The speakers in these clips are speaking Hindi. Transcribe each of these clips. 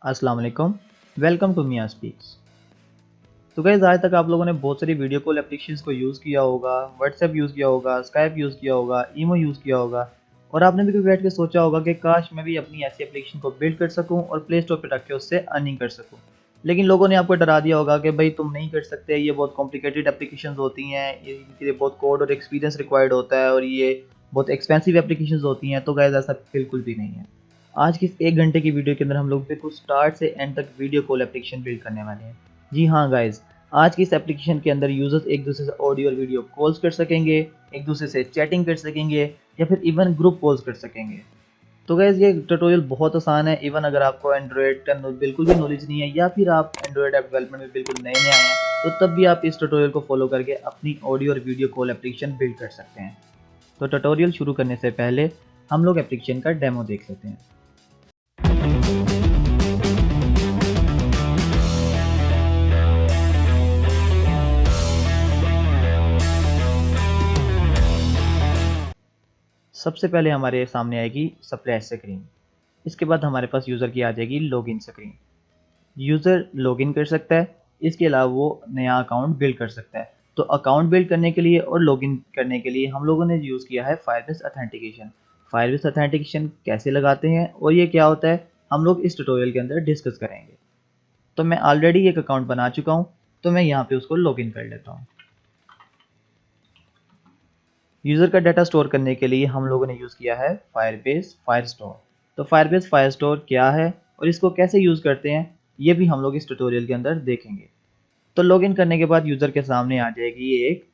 अस्सलाम वालेकुम, वेलकम टू मियां स्पीक्स। तो गाइस आज तक आप लोगों ने बहुत सारी वीडियो कॉल एप्लीकेशंस को यूज़ किया होगा, व्हाट्सएप यूज़ किया होगा, स्काइप यूज़ किया होगा, ईमो यूज़ किया होगा और आपने भी कभी बैठ के सोचा होगा कि काश मैं भी अपनी ऐसी एप्लीकेशन को बिल्ड कर सकूं और प्ले स्टोर पे रख के उससे अर्निंग कर सकूं। लेकिन लोगों ने आपको डरा दिया होगा कि भाई तुम नहीं कर सकते, ये बहुत कॉम्प्लिकेटेड एप्लीकेशंस होती हैं, इनके लिए बहुत कोड और एक्सपीरियंस रिक्वायर्ड होता है और ये बहुत एक्सपेंसिव एप्लीकेशंस होती हैं। तो गाइस ऐसा बिल्कुल भी नहीं है। आज की इस 1 घंटे की वीडियो के अंदर हम लोग बिल्कुल स्टार्ट से एंड तक वीडियो कॉल एप्लीकेशन बिल्ड करने वाले हैं। जी हाँ गाइस, आज की इस एप्लीकेशन के अंदर यूजर्स एक दूसरे से ऑडियो और वीडियो कॉल्स कर सकेंगे, एक दूसरे से चैटिंग कर सकेंगे या फिर इवन ग्रुप कॉल्स कर सकेंगे। तो गाइस ये ट्यूटोरियल बहुत आसान है। इवन अगर आपको एंड्रॉयड का बिल्कुल भी नॉलेज नहीं है या फिर आप एंड्रॉयड ऐप डेवलपमेंट में बिल्कुल नए नए आए हैं, तो तब भी आप इस ट्यूटोरियल को फॉलो करके अपनी ऑडियो और वीडियो कॉल एप्लीकेशन बिल्ड कर सकते हैं। तो ट्यूटोरियल शुरू करने से पहले हम लोग एप्लीकेशन का डेमो देख लेते हैं। सबसे पहले हमारे सामने आएगी स्प्लैश स्क्रीन। इसके बाद हमारे पास यूज़र की आ जाएगी लॉगिन स्क्रीन। यूज़र लॉगिन कर सकता है, इसके अलावा वो नया अकाउंट बिल्ड कर सकता है। तो अकाउंट बिल्ड करने के लिए और लॉगिन करने के लिए हम लोगों ने यूज़ किया है फायरबेस ऑथेंटिकेशन। फायरबेस ऑथेंटिकेशन कैसे लगाते हैं और ये क्या होता है, हम लोग इस ट्यूटोरियल के अंदर डिस्कस करेंगे। तो मैं ऑलरेडी एक अकाउंट बना चुका हूँ, तो मैं यहाँ पे उसको लॉगिन कर लेता हूँ। यूज़र का डाटा स्टोर करने के लिए हम लोगों ने यूज़ किया है फायरबेस फायरस्टोर। तो फायरबेस फायरस्टोर क्या है और इसको कैसे यूज़ करते हैं, ये भी हम लोग इस ट्यूटोरियल के अंदर देखेंगे। तो लॉगिन करने के बाद यूज़र के सामने आ जाएगी एक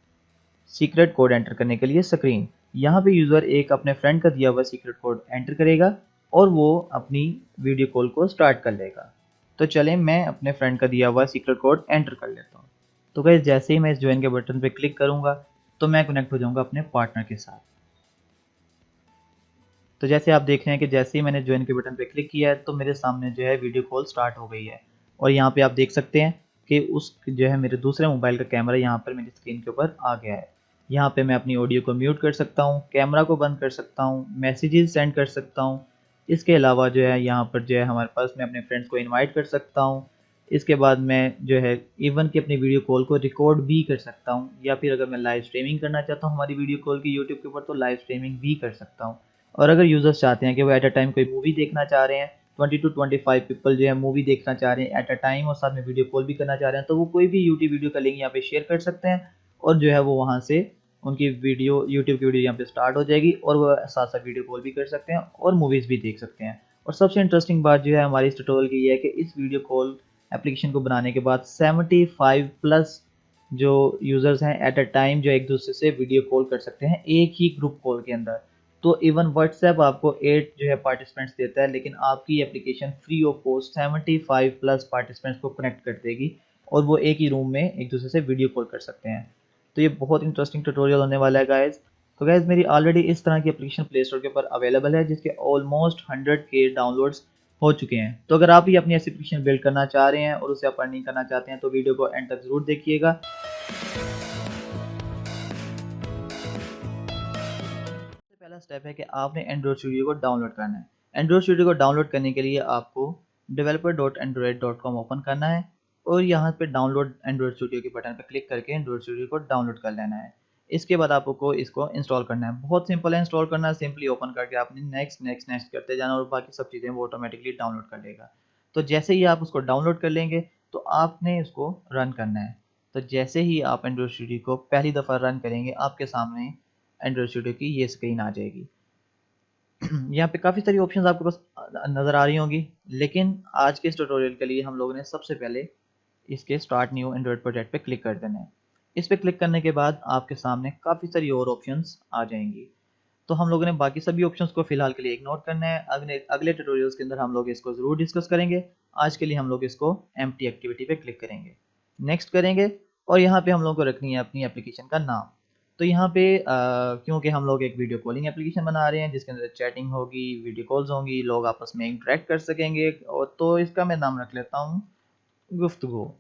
सीक्रेट कोड एंटर करने के लिए स्क्रीन। यहाँ पे यूज़र एक अपने फ्रेंड का दिया हुआ सीक्रेट कोड एंटर करेगा और वो अपनी वीडियो कॉल को स्टार्ट कर लेगा। तो चलें मैं अपने फ्रेंड का दिया हुआ सीक्रेट कोड एंटर कर लेता हूँ। तो गाइस जैसे ही मैं इस ज्वाइन के बटन पे क्लिक करूँगा तो मैं कनेक्ट हो जाऊँगा अपने पार्टनर के साथ। तो जैसे आप देख रहे हैं कि जैसे ही मैंने ज्वाइन के बटन पे क्लिक किया है तो मेरे सामने जो है वीडियो कॉल स्टार्ट हो गई है और यहाँ पे आप देख सकते हैं कि उस जो है मेरे दूसरे मोबाइल का कैमरा यहाँ पर मेरी स्क्रीन के ऊपर आ गया है। यहाँ पे मैं अपनी ऑडियो को म्यूट कर सकता हूँ, कैमरा को बंद कर सकता हूँ, मैसेजेस सेंड कर सकता हूँ। इसके अलावा जो है यहाँ पर जो है हमारे पास मैं अपने फ्रेंड्स को इन्वाइट कर सकता हूँ। इसके बाद मैं जो है इवन कि अपनी वीडियो कॉल को रिकॉर्ड भी कर सकता हूँ या फिर अगर मैं लाइव स्ट्रीमिंग करना चाहता हूँ हमारी वीडियो कॉल की यूट्यूब के ऊपर तो लाइव स्ट्रीमिंग भी कर सकता हूँ। और अगर यूज़र्स चाहते हैं कि वो एट अ टाइम कोई मूवी देखना चाह रहे हैं, 20 टू 25 पीपल जो है मूवी देखना चाह रहे हैं एट अ टाइम और साथ में वीडियो कॉल भी करना चाह रहे हैं, तो वो कोई भी यूट्यूब वीडियो का लिंक यहाँ पे शेयर कर सकते हैं और जो है वो वहाँ से उनकी वीडियो यूट्यूब की वीडियो यहाँ पे स्टार्ट हो जाएगी और वो साथ साथ वीडियो कॉल भी कर सकते हैं और मूवीज़ भी देख सकते हैं। और सबसे इंटरेस्टिंग बात जो है हमारी इस ट्यूटोरियल की ये है कि इस वीडियो कॉल एप्लीकेशन को बनाने के बाद 75 प्लस जो यूज़र्स हैं एट अ टाइम जो एक दूसरे से वीडियो कॉल कर सकते हैं एक ही ग्रुप कॉल के अंदर। तो इवन व्हाट्सएप आपको 8 जो है पार्टिसिपेंट्स देता है, लेकिन आपकी application free of cost 75 plus participants को कनेक्ट कर देगी और वो एक ही रूम में एक दूसरे से वीडियो कॉल कर सकते हैं। तो ये बहुत इंटरेस्टिंग ट्यूटोरियल होने वाला है गाइज। तो गाइज मेरी ऑलरेडी इस तरह की एप्लीकेशन प्ले स्टोर के ऊपर अवेलेबल है जिसके ऑलमोस्ट 100K डाउनलोड्स हो चुके हैं। तो अगर आप भी अपनी ऐसी एप्लीकेशन बिल्ड करना चाह रहे हैं और उसे आप अर्निंग करना चाहते हैं तो वीडियो को एंड तक जरूर देखिएगा। पहला स्टेप है कि आपने एंड्रॉइड स्टूडियो को डाउनलोड करना है। एंड्रॉइड स्टूडियो को डाउनलोड करने के लिए आपको developer.android.com ओपन करना है और यहाँ पे डाउनलोड एंड्रॉइड स्टूडियो के बटन पर क्लिक करके एंड्रॉइड स्टूडियो को डाउनलोड कर लेना है। इसके बाद आपको इसको इंस्टॉल करना है। बहुत सिंपल है इंस्टॉल करना, सिंपली ओपन करके आपने नेक्स्ट नेक्स्ट नेक्स्ट करते जाना और बाकी सब चीज़ें वो ऑटोमेटिकली डाउनलोड कर लेगा। तो जैसे ही आप उसको डाउनलोड कर लेंगे तो आपने इसको रन करना है। तो जैसे ही आप एंड्रॉइड स्टूडियो को पहली दफ़ा रन करेंगे आपके सामने एंड्रॉइड स्टूडियो की ये स्क्रीन आ जाएगी। यहाँ पे काफ़ी सारी ऑप्शंस आपके पास नज़र आ रही होंगी, लेकिन आज के इस ट्यूटोरियल के लिए हम लोगों ने सबसे पहले इसके स्टार्ट न्यू एंड्रॉइड प्रोजेक्ट पे क्लिक कर देना है। इस पे क्लिक करने के बाद आपके सामने काफ़ी सारी और ऑप्शंस आ जाएंगी। तो हम लोगों ने बाकी सभी ऑप्शंस को फिलहाल के लिए इग्नोर करना है। अगले अगले ट्यूटोरियल्स के अंदर हम लोग इसको ज़रूर डिस्कस करेंगे। आज के लिए हम लोग इसको एम्प्टी एक्टिविटी पे क्लिक करेंगे, नेक्स्ट करेंगे और यहाँ पे हम लोग को रखनी है अपनी एप्लीकेशन का नाम। तो यहाँ पे क्योंकि हम लोग एक वीडियो कॉलिंग एप्लीकेशन बना रहे हैं जिसके अंदर चैटिंग होगी, वीडियो कॉल्स होंगी, लोग आपस में इंटरेक्ट कर सकेंगे और तो इसका मैं नाम रख लेता हूँ गुफ्तगू।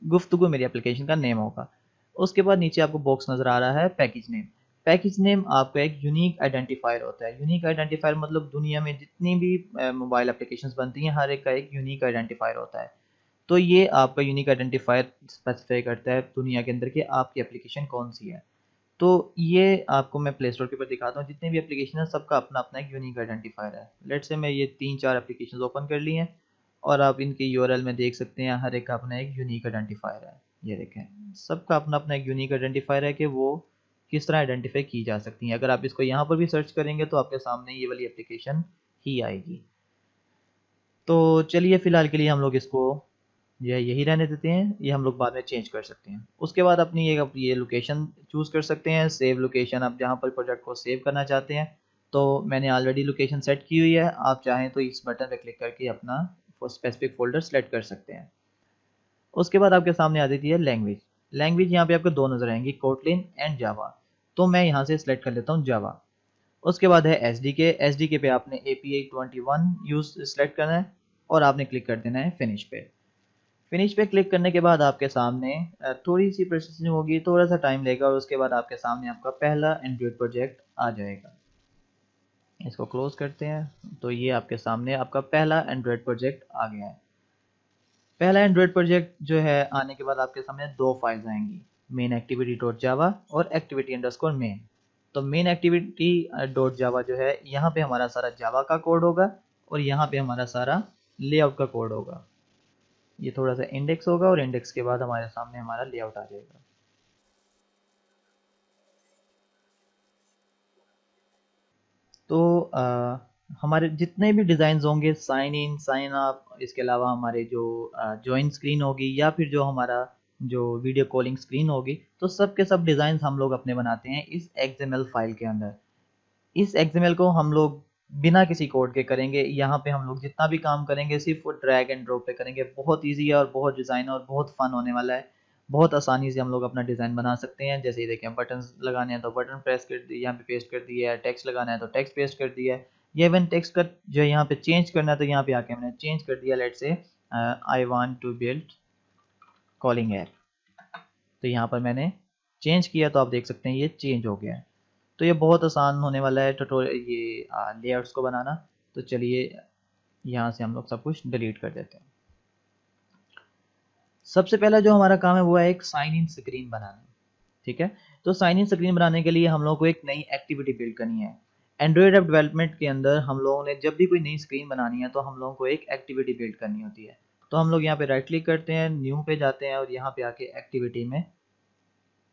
गुफ्तगू मेरी एप्लीकेशन का नेम होगा। उसके बाद नीचे आपको बॉक्स नज़र आ रहा है पैकेज नेम। पैकेज नेम आपका एक यूनिक आइडेंटिफायर होता है। यूनिक आइडेंटिफायर मतलब दुनिया में जितनी भी मोबाइल एप्लीकेशंस बनती हैं हर एक का एक यूनिक आइडेंटिफायर होता है। तो ये आपका यूनिक आइडेंटिफायर स्पेसिफाई करता है दुनिया के अंदर कि आपकी एप्लीकेशन कौन सी है। तो ये आपको मैं प्ले स्टोर के ऊपर दिखाता हूँ, जितने भी एप्लीकेशन है सबका अपना अपना एक यूनिक आइडेंटिफायर है। लेट से मैं ये 3-4 एप्लीकेशन ओपन कर ली हैं और आप इनके यूआरएल में देख सकते हैं हर एक का अपना एक यूनिक आइडेंटिफायर है। ये देखें सबका अपना अपना एक यूनिक आइडेंटिफायर है कि वो किस तरह आइडेंटिफाई की जा सकती हैं। अगर आप इसको यहाँ पर भी सर्च करेंगे तो आपके सामने ये वाली एप्लीकेशन ही आएगी। तो चलिए फ़िलहाल के लिए हम लोग इसको यही रहने देते हैं, ये हम लोग बाद में चेंज कर सकते हैं। उसके बाद अपनी ये लोकेशन चूज़ कर सकते हैं, सेव लोकेशन आप जहाँ पर प्रोजेक्ट को सेव करना चाहते हैं। तो मैंने ऑलरेडी लोकेशन सेट की हुई है, आप चाहें तो इस बटन पर क्लिक करके अपना स्पेसिफिक फ़ोल्डर सेलेक्ट कर सकते हैं। उसके बाद आपके सामने आ जाती है लैंग्वेज। लैंग्वेज यहाँ पे आपको दो नज़र आएंगी, कोटलिन एंड जावा। तो मैं यहाँ से सिलेक्ट कर लेता हूँ जावा। उसके बाद है एसडीके। एसडीके पे आपने API 21 यूज सेलेक्ट करना है और आपने क्लिक कर देना है फिनिश पे। फिनिश पे क्लिक करने के बाद आपके सामने थोड़ी सी प्रोसेसिंग होगी, थोड़ा सा टाइम लेगा और उसके बाद आपके सामने आपका पहला एंड्रॉयड प्रोजेक्ट आ जाएगा। इसको क्लोज करते हैं तो ये आपके सामने आपका पहला एंड्रॉयड प्रोजेक्ट आ गया है। पहला एंड्रॉयड प्रोजेक्ट जो है आने के बाद आपके सामने दो फाइल्स आएंगी, मेन एक्टिविटी डॉट जावा और एक्टिविटी अंडरस्कोर मेन। तो मेन एक्टिविटी डॉट जावा जो है यहाँ पे हमारा सारा जावा का कोड होगा और यहाँ पे हमारा सारा लेआउट का कोड होगा। ये थोड़ा सा इंडेक्स होगा और इंडेक्स के बाद हमारे सामने हमारा लेआउट आ जाएगा। तो हमारे जितने भी डिज़ाइन होंगे, साइन इन, साइन अप, इसके अलावा हमारे जो ज्वाइन स्क्रीन होगी या फिर जो हमारा जो वीडियो कॉलिंग स्क्रीन होगी, तो सब के सब डिज़ाइन हम लोग अपने बनाते हैं इस XML फाइल के अंदर। इस XML को हम लोग बिना किसी कोड के करेंगे। यहाँ पे हम लोग जितना भी काम करेंगे सिर्फ ड्रैग एंड ड्रॉप पे करेंगे। बहुत इजी है और बहुत डिज़ाइन और बहुत फन होने वाला है। बहुत आसानी से हम लोग अपना डिज़ाइन बना सकते हैं। जैसे ये देखें, बटन लगाने हैं तो बटन प्रेस कर दिए, यहाँ पे पेस्ट कर दिया है। टेक्स्ट लगाना है तो टेक्स्ट पेस्ट कर दिया है। ये इवन टेक्स्ट का जो यहाँ पे चेंज करना है तो यहाँ पे आके मैंने चेंज कर दिया। Let's say I want to build calling app, तो यहाँ पर मैंने चेंज किया तो आप देख सकते हैं ये चेंज हो गया है। तो ये बहुत आसान होने वाला है ट्यूटोरियल ये लेआउट्स को बनाना। तो चलिए यहाँ से हम लोग सब कुछ डिलीट कर देते हैं। सबसे पहला जो हमारा काम है वो है एक साइन इन स्क्रीन बनाना। ठीक है, तो साइन इन स्क्रीन बनाने के लिए हम लोग को एक नई एक्टिविटी बिल्ड करनी है। एंड्रॉयड ऐप डेवलपमेंट के अंदर हम लोगों ने जब भी कोई नई स्क्रीन बनानी है तो हम लोगों को एक एक्टिविटी बिल्ड करनी होती है। तो हम लोग यहाँ पे राइट क्लिक करते हैं, न्यू पे जाते हैं और यहाँ पे आके एक्टिविटी में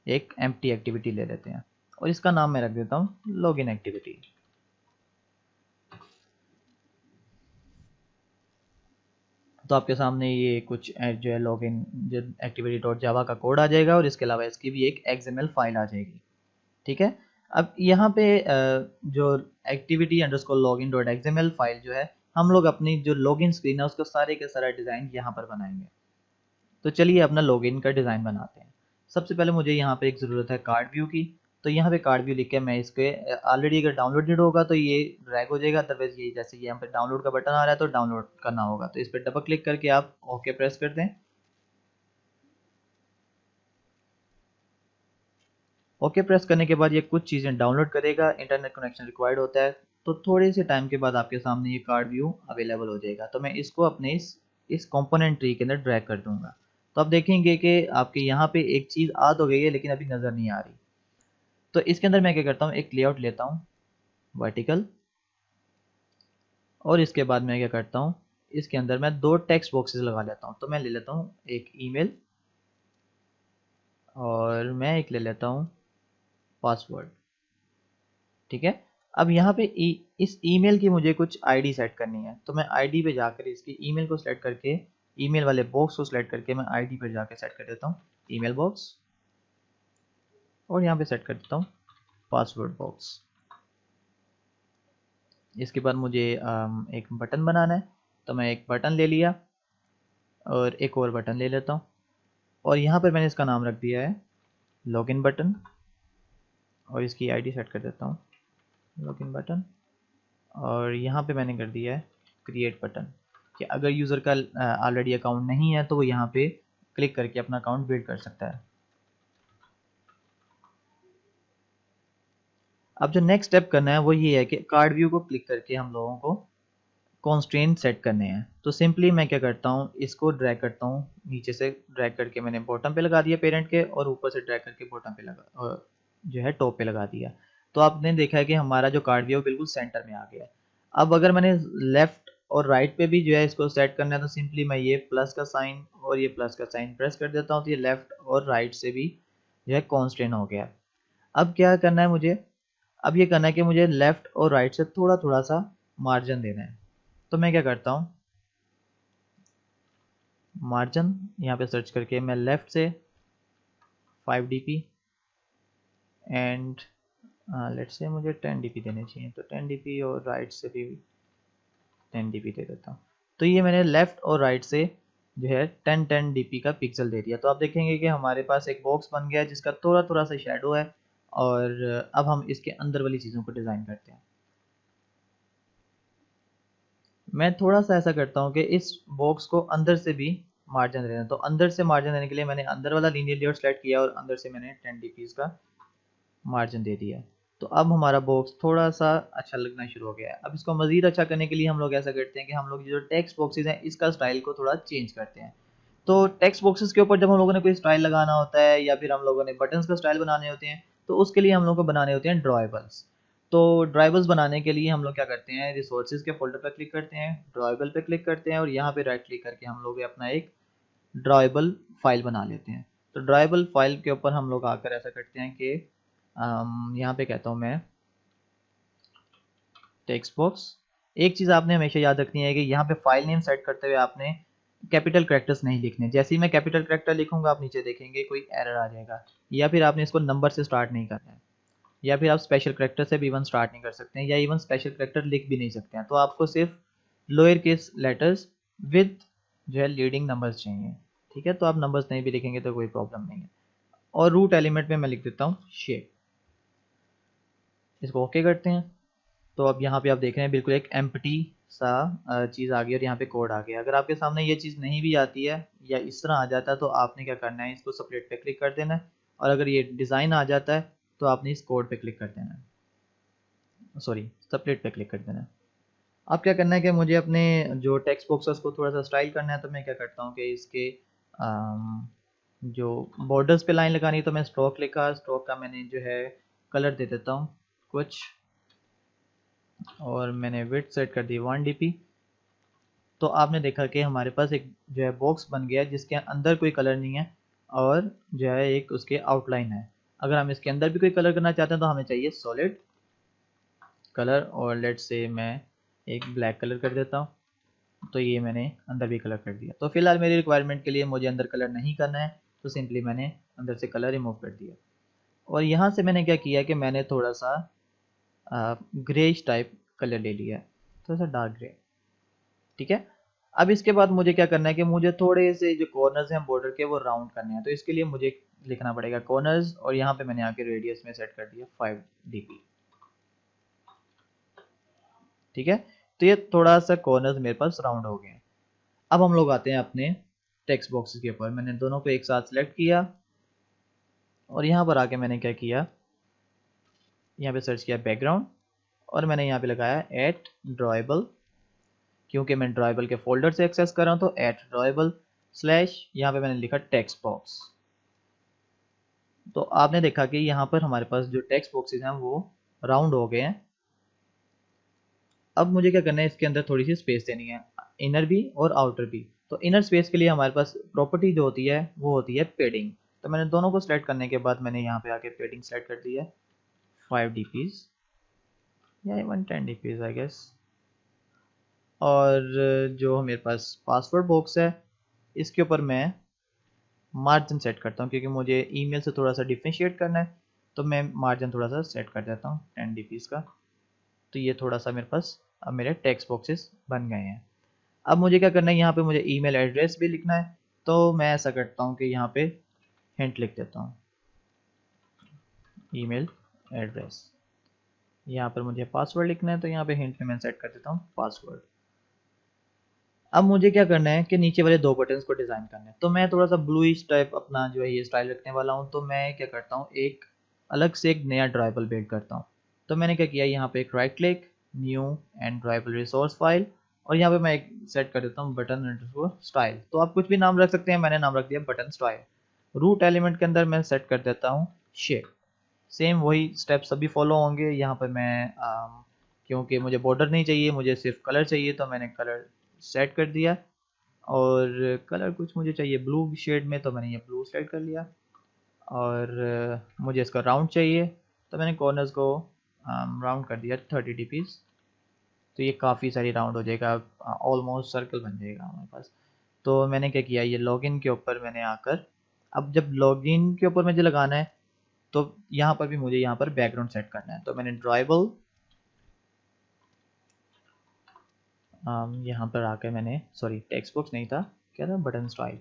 एक एम्प्टी एक्टिविटी ले लेते हैं और इसका नाम मैं रख देता हूँ लॉगिन एक्टिविटी। तो आपके सामने ये कुछ जो है लॉगिन जो एक्टिविटी डॉट जावा का कोड आ जाएगा और इसके अलावा इसकी भी एक XML फाइल आ जाएगी। ठीक है, अब यहाँ पे जो activity underscore login dot XML file जो है हम लोग अपनी जो लॉगिन स्क्रीन है उसका सारे का सारा डिज़ाइन यहाँ पर बनाएंगे। तो चलिए अपना लॉगिन का डिज़ाइन बनाते हैं। सबसे पहले मुझे यहाँ पे एक ज़रूरत है कार्ड व्यू की। तो यहाँ पे कार्ड व्यू लिख के मैं इसके ऑलरेडी अगर डाउनलोडेड होगा तो ये ड्रैग हो जाएगा, अदरवाइज ये जैसे यहाँ पे डाउनलोड का बटन आ रहा है तो डाउनलोड करना होगा। तो इस पर डबल क्लिक करके आप ओके प्रेस कर दें। ओके प्रेस करने के बाद ये कुछ चीज़ें डाउनलोड करेगा, इंटरनेट कनेक्शन रिक्वायर्ड होता है। तो थोड़े से टाइम के बाद आपके सामने ये कार्ड व्यू अवेलेबल हो जाएगा। तो मैं इसको अपने इस कंपोनेंट ट्री के अंदर ड्रैग कर दूंगा। तो आप देखेंगे कि आपके यहाँ पे एक चीज़ आ तो गई है लेकिन अभी नज़र नहीं आ रही। तो इसके अंदर मैं क्या करता हूँ, एक लेआउट लेता हूँ वर्टिकल और इसके बाद मैं क्या करता हूँ, इसके अंदर मैं दो टेक्स्ट बॉक्सेस लगा लेता हूँ। तो मैं ले लेता हूँ एक ईमेल और मैं एक ले लेता हूँ पासवर्ड। ठीक है, अब यहाँ पे इस ईमेल की मुझे कुछ आईडी सेट करनी है। तो मैं आईडी पे जाकर इसकी ईमेल को सिलेक्ट करके ईमेल वाले बॉक्स को सिलेक्ट करके मैं आईडी पे जाकर सेट कर देता हूँ ईमेल बॉक्स और यहाँ पे सेट कर देता हूँ पासवर्ड बॉक्स। इसके बाद मुझे एक बटन बनाना है। तो मैं एक बटन ले लिया और एक और बटन ले लेता हूँ और यहाँ पर मैंने इसका नाम रख दिया है लॉगिन बटन और इसकी आईडी सेट कर देता हूँ लॉगिन बटन और यहाँ पे मैंने कर दिया है क्रिएट बटन कि अगर यूज़र का ऑलरेडी अकाउंट नहीं है तो वो यहाँ पे क्लिक करके अपना अकाउंट बिल्ड कर सकता है। अब जो नेक्स्ट स्टेप करना है वो ये है कि कार्ड व्यू को क्लिक करके हम लोगों को कॉन्स्ट्रेंट सेट करने हैं। तो सिंपली मैं क्या करता हूँ, इसको ड्रैग करता हूँ, नीचे से ड्रैग करके मैंने बॉटम पे लगा दिया पेरेंट के, और ऊपर से ड्रैग करके बॉटम पे लगा जो है टॉप पे लगा दिया। तो आपने देखा है कि हमारा जो कार्ड व्यू है वो बिल्कुल सेंटर में आ गया है। अब अगर मैंने लेफ्ट और राइट पे भी जो है इसको सेट करना है, तो सिंपली मैं ये प्लस का साइन और ये प्लस का साइन प्रेस कर देता हूँ, तो ये लेफ्ट और राइट से भी जो है कॉन्स्ट्रेंट हो गया। अब क्या करना है मुझे, अब ये करना है कि मुझे लेफ्ट और राइट से थोड़ा थोड़ा सा मार्जिन देना है। तो मैं क्या करता हूँ, मार्जिन यहाँ पे सर्च करके मैं लेफ्ट से 5 dp एंड लेट्स से मुझे 10 dp देने चाहिए, तो 10 dp, और राइट से भी 10 dp दे देता हूँ। तो ये मैंने लेफ्ट और राइट से जो है 10 dp का पिक्सल दे दिया। तो आप देखेंगे कि हमारे पास एक बॉक्स बन गया है जिसका थोड़ा थोड़ा सा शेडो है। और अब हम इसके अंदर वाली चीज़ों को डिज़ाइन करते हैं। मैं थोड़ा सा ऐसा करता हूँ कि इस बॉक्स को अंदर से भी मार्जिन देना है। तो अंदर से मार्जिन देने के लिए मैंने अंदर वाला लीनियर लेआउट सेलेक्ट किया और अंदर से मैंने 10 dp का मार्जिन दे दिया। तो अब हमारा बॉक्स थोड़ा सा अच्छा लगना शुरू हो गया है। अब इसको मज़ीद अच्छा करने के लिए हम लोग ऐसा करते हैं कि हम लोग जो टेक्स्ट बॉक्सेस हैं इसका स्टाइल को थोड़ा चेंज करते हैं। तो टेक्स्ट बॉक्सेस के ऊपर जब हम लोगों ने कोई स्टाइल लगाना होता है या फिर हम लोगों ने बटन्स का स्टाइल बनाने होते हैं, तो उसके लिए हम लोग को बनाने होते हैं ड्रॉएबल्स। तो ड्रॉएबल्स बनाने के लिए हम लोग क्या करते हैं, रिसोर्सेज के फोल्डर पर क्लिक करते हैं, ड्रॉएबल पे क्लिक करते हैं, और यहाँ पे राइट क्लिक करके हम लोग अपना एक ड्रॉएबल फाइल बना लेते हैं। तो ड्रॉएबल फाइल के ऊपर हम लोग आकर ऐसा करते हैं कि यहाँ पे कहता हूँ मैं टेक्स्ट बॉक्स। एक चीज़ आपने हमेशा याद रखनी है कि यहाँ पे फाइल नेम सेट करते हुए आपने कैपिटल करेक्टर्स नहीं लिखने। जैसे ही मैं कैपिटल करेक्टर लिखूंगा आप नीचे देखेंगे कोई एरर आ जाएगा, या फिर आपने इसको नंबर से स्टार्ट नहीं करना है, या फिर आप स्पेशल करेक्टर से भी इवन स्टार्ट नहीं कर सकते हैं, या इवन स्पेशल करेक्टर लिख भी नहीं सकते हैं। तो आपको सिर्फ लोअर केस लेटर्स विद जो है लीडिंग नंबर्स चाहिए। ठीक है, तो आप नंबर्स नहीं भी लिखेंगे तो कोई प्रॉब्लम नहीं है। और रूट एलिमेंट में मैं लिख देता हूँ शेप। इसको ओके करते हैं। तो अब यहाँ पे आप देख रहे हैं बिल्कुल एक एम्प्टी सा चीज़ आ गई और यहाँ पे कोड आ गया। अगर आपके सामने ये चीज़ नहीं भी आती है या इस तरह आ जाता है तो आपने क्या करना है, इसको सेपरेट पे क्लिक कर देना है। और अगर ये डिज़ाइन आ जाता है तो आपने इस कोड पे क्लिक कर देना है, सॉरी सेपरेट पे क्लिक कर देना है। अब क्या करना है कि मुझे अपने जो टेक्स्ट बॉक्स है उसको थोड़ा सा स्टाइल करना है। तो मैं क्या करता हूँ कि इसके जो बॉर्डर्स पे लाइन लगानी है, तो मैं स्ट्रोक लिखा, स्ट्रोक का मैंने जो है कलर दे देता हूँ कुछ, और मैंने विड्थ सेट कर दी 1 dp। तो आपने देखा कि हमारे पास एक जो है बॉक्स बन गया जिसके अंदर कोई कलर नहीं है और जो है एक उसके आउटलाइन है। अगर हम इसके अंदर भी कोई कलर करना चाहते हैं तो हमें चाहिए सॉलिड कलर, और लेट से मैं एक ब्लैक कलर कर देता हूँ। तो ये मैंने अंदर भी कलर कर दिया। तो फिलहाल मेरी रिक्वायरमेंट के लिए मुझे अंदर कलर नहीं करना है, तो सिंपली मैंने अंदर से कलर रिमूव कर दिया। और यहाँ से मैंने क्या किया कि मैंने थोड़ा सा ग्रेज टाइप कलर ले लिया, थोड़ा सा डार्क ग्रे। ठीक है, अब इसके बाद मुझे क्या करना है कि मुझे थोड़े से जो कॉर्नर्स हैं बॉर्डर के वो राउंड करने हैं। तो इसके लिए मुझे लिखना पड़ेगा कॉर्नर्स, और यहाँ पे मैंने आके रेडियस में सेट कर दिया 5 dp। ठीक है, तो ये थोड़ा सा कॉर्नर्स मेरे पास राउंड हो गए हैं। अब हम लोग आते हैं अपने टेक्स्ट बॉक्सेस के ऊपर। मैंने दोनों को एक साथ सेलेक्ट किया और यहाँ पर आके मैंने क्या किया, यहाँ पे सर्च किया बैकग्राउंड, और मैंने यहाँ पे लगाया एट ड्रॉएबल। क्योंकि मैं ड्रॉएबल के फोल्डर से एक्सेस कर रहा हूँ तो एट ड्रॉएबल स्लैश यहाँ पे मैंने लिखा टेक्स्ट बॉक्स। तो आपने देखा कि यहाँ पर हमारे पास जो टेक्स्ट बॉक्सेस हैं वो राउंड हो गए हैं। अब मुझे क्या करना है, इसके अंदर थोड़ी सी स्पेस देनी है, इनर भी और आउटर भी। तो इनर स्पेस के लिए हमारे पास प्रॉपर्टी जो होती है वो होती है पेडिंग। तो मैंने दोनों को सिलेक्ट करने के बाद मैंने यहाँ पे आके पेडिंग सेलेक्ट कर दी है 5 dp या इवन 10 dp आई गेस। और जो मेरे पास पासवर्ड बॉक्स है इसके ऊपर मैं मार्जिन सेट करता हूँ, क्योंकि मुझे ईमेल से थोड़ा सा डिफ्रेंशिएट करना है। तो मैं मार्जिन थोड़ा सा सेट कर देता हूँ 10 dp का। तो ये थोड़ा सा मेरे पास अब मेरे टेक्स्ट बॉक्सेस बन गए हैं। अब मुझे क्या करना है, यहाँ पे मुझे ईमेल एड्रेस भी लिखना है। तो मैं ऐसा करता हूँ कि यहाँ पे हिंट लिख देता हूँ ईमेल एड्रेस। यहाँ पर मुझे पासवर्ड लिखना है तो यहाँ पे हिंट में मैं सेट कर देता हूँ पासवर्ड। अब मुझे क्या करना है कि नीचे वाले दो बटन्स को डिज़ाइन करना है। तो मैं थोड़ा सा ब्लूइश टाइप अपना जो है ये स्टाइल रखने वाला हूँ। तो मैं क्या करता हूँ, एक अलग से एक नया ड्राइबल बिल्ड करता हूँ। तो मैंने क्या किया, यहाँ पे एक right click, new and dribble resource file, और यहाँ पे मैं एक सेट कर देता हूँ बटन अंडरस्कोर स्टाइल। तो आप कुछ भी नाम रख सकते हैं, मैंने नाम रख दिया बटन स्टाइल। रूट एलिमेंट के अंदर मैं सेट कर देता हूँ शेप। सेम वही स्टेप्स सभी फॉलो होंगे। यहाँ पर मैं क्योंकि मुझे बॉर्डर नहीं चाहिए, मुझे सिर्फ कलर चाहिए, तो मैंने कलर सेट कर दिया। और कलर कुछ मुझे चाहिए ब्लू शेड में, तो मैंने ये ब्लू सेट कर लिया। और मुझे इसका राउंड चाहिए, तो मैंने कॉर्नर्स को राउंड कर दिया 30 dps। तो ये काफ़ी सारी राउंड हो जाएगा, ऑलमोस्ट सर्कल बन जाएगा हमारे पास। तो मैंने क्या किया, ये लॉगिन के ऊपर मैंने आकर, अब जब लॉगिन के ऊपर मुझे लगाना है तो यहाँ पर भी मुझे यहाँ पर बैकग्राउंड सेट करना है। तो मैंने ड्राइबल यहाँ पर आकर मैंने, सॉरी टेक्स्ट बॉक्स नहीं था, क्या था, बटन स्टाइल।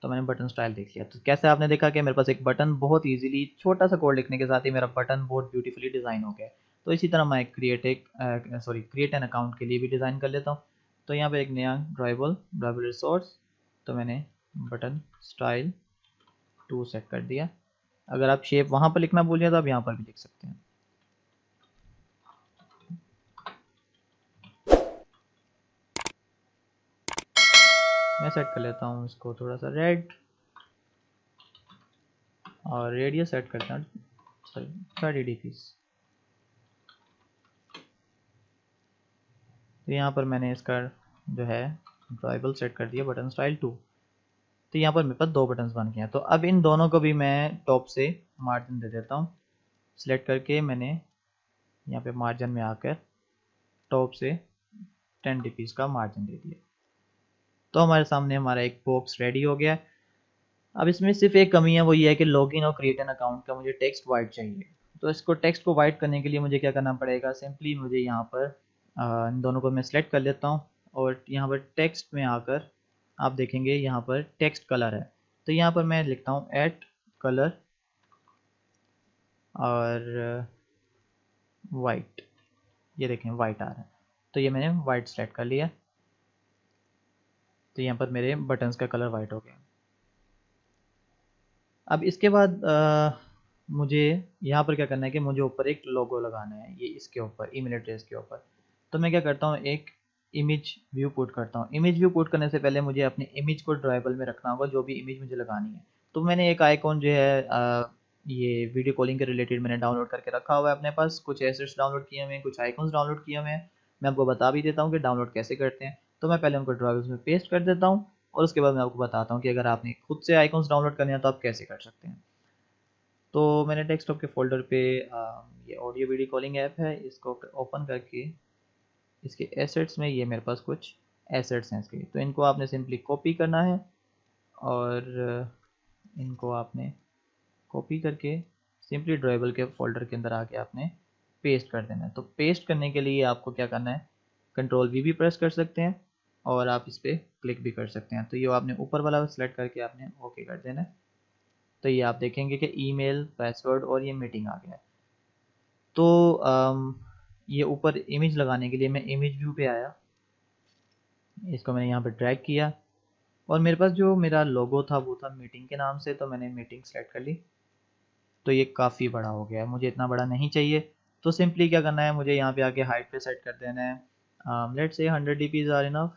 तो मैंने बटन स्टाइल देख लिया। तो कैसे आपने देखा कि मेरे पास एक बटन बहुत इजीली, छोटा सा कोड लिखने के साथ ही मेरा बटन बहुत ब्यूटीफुली डिज़ाइन हो गया। तो इसी तरह मैं क्रिएट एन अकाउंट के लिए भी डिज़ाइन कर लेता हूँ। तो यहाँ पे एक नया ड्राइबल रिसोर्स, तो मैंने बटन स्टाइल 2 सेट कर दिया। अगर आप शेप वहाँ पर लिखना भूल जाए तो आप यहाँ पर भी लिख सकते हैं। मैं सेट कर लेता हूँ इसको थोड़ा सा रेड, और रेडियस सेट करता हूँ, सॉरी 30 dps। तो यहाँ पर मैंने इसका जो है ड्राइबल सेट कर दिया बटन स्टाइल 2। तो यहाँ पर मेरे पास 2 बटन्स बन गए हैं। तो अब इन दोनों को भी मैं टॉप से मार्जिन दे देता हूँ। सिलेक्ट करके मैंने यहाँ पे मार्जिन में आकर टॉप से 10 dps का मार्जिन दे दिया। तो हमारे सामने हमारा एक बॉक्स रेडी हो गया है। अब इसमें सिर्फ एक कमी है, वो ये है कि लॉगिन और क्रिएट एन अकाउंट का मुझे टेक्स्ट वाइट चाहिए। तो इसको टेक्स्ट को वाइट करने के लिए मुझे क्या करना पड़ेगा, सिंपली मुझे यहाँ पर इन दोनों को मैं सिलेक्ट कर लेता हूँ, और यहाँ पर टेक्स्ट में आकर आप देखेंगे यहाँ पर टेक्स्ट कलर है। तो यहाँ पर मैं लिखता हूँ एट कलर और वाइट, ये देखें वाइट आ रहा है। तो ये मैंने वाइट सेलेक्ट कर लिया। तो यहाँ पर मेरे बटन्स का कलर वाइट हो गया। अब इसके बाद मुझे यहाँ पर क्या करना है कि मुझे ऊपर एक लोगो लगाना है, ये इसके ऊपर ईमेल एड्रेस के ऊपर। तो मैं क्या करता हूँ, एक इमेज व्यू पुट करता हूँ। इमेज व्यू पुट करने से पहले मुझे अपनी इमेज को ड्राइबल में रखना होगा, जो भी इमेज मुझे लगानी है। तो मैंने एक आइकॉन जो है ये वीडियो कॉलिंग के रिलेटेड मैंने डाउनलोड करके रखा हुआ है अपने पास। कुछ एसेट्स डाउनलोड किए हुए हैं, कुछ आइकॉन्स डाउनलोड किए हुए हैं। मैं आपको बता भी देता हूँ कि डाउनलोड कैसे करते हैं। तो मैं पहले उनको ड्राइबल्स में पेस्ट कर देता हूँ, और उसके बाद मैं आपको बताता हूँ कि अगर आपने खुद से आइकॉन्स डाउनलोड करने हैं तो आप कैसे कर सकते हैं। तो मैंने डेस्कटॉप के फोल्डर पे ये ऑडियो वीडियो कॉलिंग ऐप है, इसको ओपन करके इसके एसेट्स में ये मेरे पास कुछ एसेट्स हैं इसके। तो इनको आपने सिंपली कॉपी करना है, और इनको आपने कॉपी करके सिंपली ड्राइबल के फोल्डर के अंदर आके आपने पेस्ट कर देना है। तो पेस्ट करने के लिए आपको क्या करना है, कंट्रोल वी भी प्रेस कर सकते हैं, और आप इस पर क्लिक भी कर सकते हैं। तो ये आपने ऊपर वाला सेलेक्ट करके आपने ओके कर देना है। तो ये आप देखेंगे कि ईमेल, पासवर्ड और ये मीटिंग आ गया है। तो ये ऊपर इमेज लगाने के लिए मैं इमेज व्यू पे आया, इसको मैंने यहाँ पर ड्रैग किया, और मेरे पास जो मेरा लोगो था वो था मीटिंग के नाम से। तो मैंने मीटिंग सेलेक्ट कर ली। तो ये काफ़ी बड़ा हो गया है, मुझे इतना बड़ा नहीं चाहिए। तो सिंपली क्या करना है, मुझे यहाँ पे आके हाइट पे सेट कर देना है। Let's say 100 dps are enough,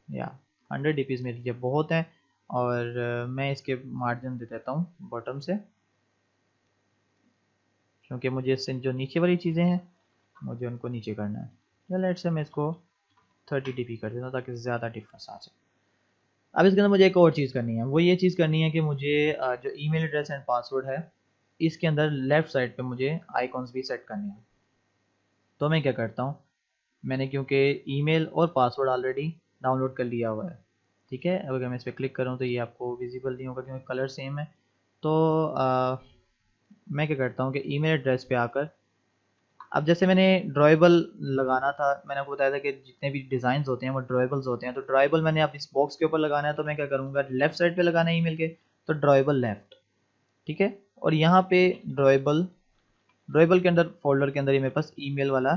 या 100 dps मेरे लिए बहुत है। और मैं इसके मार्जिन दे देता हूँ बॉटम से, क्योंकि मुझे इससे जो नीचे वाली चीज़ें हैं मुझे उनको नीचे करना है। या लेट्स से मैं इसको 30 dp कर देता हूँ ताकि ज़्यादा डिफरेंस आ जाए। अब इसके अंदर मुझे एक और चीज़ करनी है, वो ये चीज़ करनी है कि मुझे जो ईमेल एड्रेस एंड पासवर्ड है, इसके अंदर लेफ़्ट साइड पे मुझे आइकॉन्स भी सेट करने हैं। तो मैं क्या करता हूँ, मैंने क्योंकि ईमेल और पासवर्ड ऑलरेडी डाउनलोड कर लिया हुआ है, ठीक है। अब अगर मैं इस पर क्लिक करूँ तो ये आपको विजिबल नहीं होगा क्योंकि कलर सेम है। तो मैं क्या करता हूँ कि ईमेल एड्रेस पे आकर, अब जैसे मैंने ड्रॉएबल लगाना था, मैंने आपको बताया था कि जितने भी डिज़ाइन होते हैं वो ड्रॉएबल्स होते हैं। तो ड्रॉएबल मैंने अब इस बॉक्स के ऊपर लगाना है, तो मैं क्या करूँगा, लेफ्ट साइड पे लगाना है ईमेल के, तो ड्रॉएबल लेफ्ट, ठीक है। और यहाँ पे ड्रॉएबल ड्रॉएबल के अंदर फोल्डर के अंदर ही मेरे पास ईमेल वाला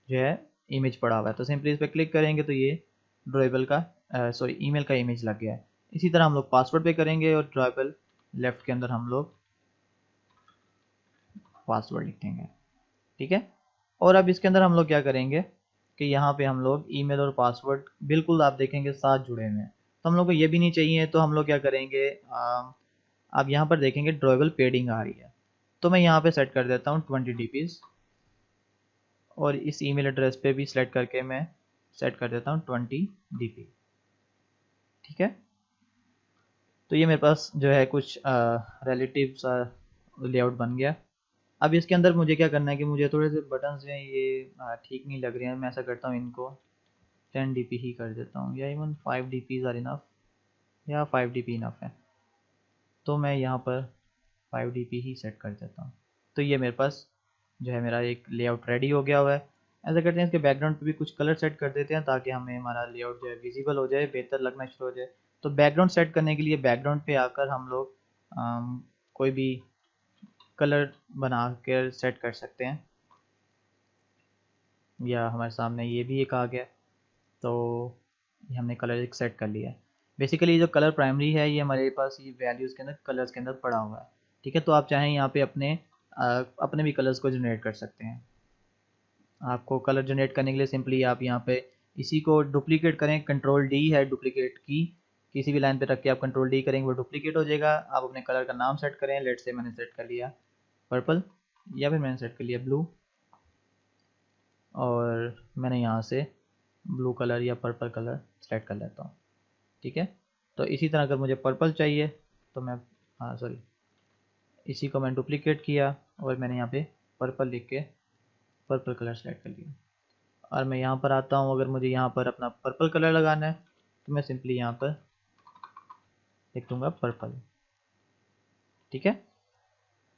जो है इमेज पड़ा हुआ है। तो सिंपली इस पर क्लिक करेंगे तो ये ड्रॉएबल का सॉरी ईमेल का इमेज लग गया है। इसी तरह हम लोग पासवर्ड पे करेंगे, और ड्रॉएबल लेफ्ट के अंदर हम लोग पासवर्ड लिखेंगे, ठीक है। और अब इसके अंदर हम लोग क्या करेंगे कि यहाँ पे हम लोग ईमेल और पासवर्ड बिल्कुल आप देखेंगे साथ जुड़े हुए हैं, तो हम लोग को ये भी नहीं चाहिए, तो हम लोग क्या करेंगे आप यहाँ पर देखेंगे ड्रॉएबल पेडिंग आ रही है, तो मैं यहाँ पे सेट कर देता हूँ 20 DPs और इस ईमेल एड्रेस पे भी सेलेक्ट करके मैं सेट कर देता हूँ 20 DP। ठीक है, तो ये मेरे पास जो है कुछ रिलेटिव सा लेआउट बन गया। अब इसके अंदर मुझे क्या करना है कि मुझे थोड़े से बटन्स जो हैं ये ठीक नहीं लग रहे हैं, मैं ऐसा करता हूँ इनको 10 DP ही कर देता हूँ, या इवन 5 DPs आर इनफ, या 5 DP इनफ है, तो मैं यहाँ पर 5 DP ही सेट कर देता हूँ। तो ये मेरे पास जो है मेरा एक लेआउट रेडी हो गया हुआ है। ऐसा करते हैं इसके बैकग्राउंड पे भी कुछ कलर सेट कर देते हैं ताकि हमें हमारा लेआउट जो है विजिबल हो जाए, बेहतर लगना शुरू हो जाए। तो बैकग्राउंड सेट करने के लिए बैकग्राउंड पे आकर हम लोग कोई भी कलर बना कर सेट कर सकते हैं, या हमारे सामने ये भी एक आ गया, तो ये हमने कलर एक सेट कर लिया है। बेसिकली जो कलर प्राइमरी है ये हमारे पास ये वैल्यूज़ के अंदर कलर्स के अंदर पड़ा हुआ है। ठीक है, तो आप चाहें यहाँ पे अपने भी कलर्स को जनरेट कर सकते हैं। आपको कलर जनरेट करने के लिए सिंपली आप यहाँ पे इसी को डुप्लीकेट करें, कंट्रोल डी है डुप्लीकेट की, किसी भी लाइन पे रख के आप कंट्रोल डी करेंगे वो डुप्लीकेट हो जाएगा। आप अपने कलर का नाम सेट करें, लेट से मैंने सेट कर लिया पर्पल, या फिर मैंने सेट कर लिया ब्लू, और मैंने यहाँ से ब्लू कलर या पर्पल कलर सेलेक्ट कर लेता हूँ। ठीक है, तो इसी तरह अगर मुझे पर्पल चाहिए तो मैं सॉरी इसी को मैं डुप्लीकेट किया और मैंने यहाँ पे पर्पल लिख के पर्पल कलर सेलेक्ट कर लिया, और मैं यहाँ पर आता हूँ। अगर मुझे यहाँ पर अपना पर्पल कलर लगाना है तो मैं सिंपली यहाँ पर लिख दूँगा पर्पल। ठीक है,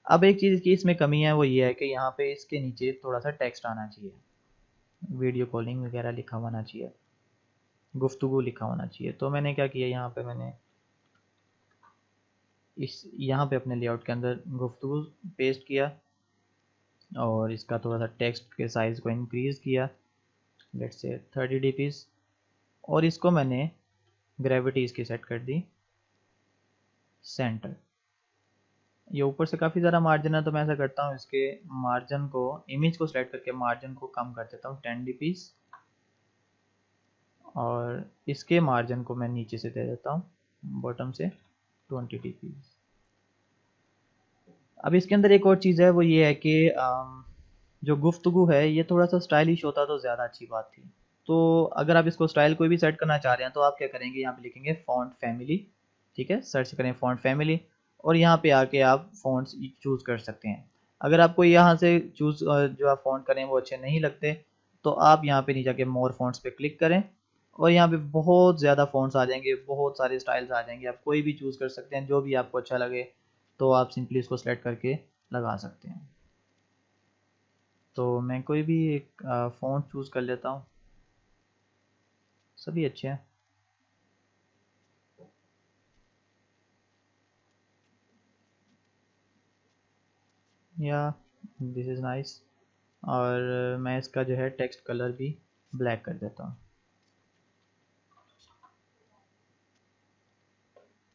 अब एक चीज़ की इसमें कमी है, वो ये है कि यहाँ पे इसके नीचे थोड़ा सा टेक्स्ट आना चाहिए, वीडियो कॉलिंग वगैरह लिखा होना चाहिए, गुफ्तगू लिखा होना चाहिए। तो मैंने क्या किया, यहाँ पे मैंने यहाँ पे अपने लेआउट के अंदर गुफ्तगू पेस्ट किया और इसका थोड़ा सा टेक्स्ट के साइज़ को इंक्रीज़ किया, लेट्स से 30 DPs, और इसको मैंने ग्रेविटी इसकी सेट कर दी सेंटर। ये ऊपर से काफ़ी ज़्यादा मार्जिन है, तो मैं ऐसा करता हूँ इसके मार्जिन को, इमेज को सेलेक्ट करके मार्जिन को कम कर देता हूँ 10 DPs, और इसके मार्जिन को मैं नीचे से दे देता हूँ बॉटम से 20 DPs। अब इसके अंदर एक और चीज़ है, वो ये है कि जो गुफ्तगू है ये थोड़ा सा स्टाइलिश होता तो ज़्यादा अच्छी बात थी। तो अगर आप इसको स्टाइल कोई भी सेट करना चाह रहे हैं तो आप क्या करेंगे, यहाँ पे लिखेंगे फ़ॉन्ट फैमिली। ठीक है, सर्च करें फ़ॉन्ट फैमिली और यहाँ पे आके आप फ़ॉन्ट्स चूज़ कर सकते हैं। अगर आपको यहाँ से जो आप फ़ॉन्ट करें वो अच्छे नहीं लगते, तो आप यहाँ पे नहीं जाके मोर फ़ॉन्ट्स पे क्लिक करें और यहाँ पे बहुत ज़्यादा फ़ॉन्ट्स आ जाएंगे, बहुत सारे स्टाइल्स आ जाएंगे, आप कोई भी चूज़ कर सकते हैं जो भी आपको अच्छा लगे, तो आप सिंपली इसको सेलेक्ट करके लगा सकते हैं। तो मैं कोई भी एक फ़ॉन्ट चूज़ कर लेता हूँ, सभी अच्छे हैं। या दिस इज़ नाइस, और मैं इसका जो है टेक्स्ट कलर भी ब्लैक कर देता हूँ।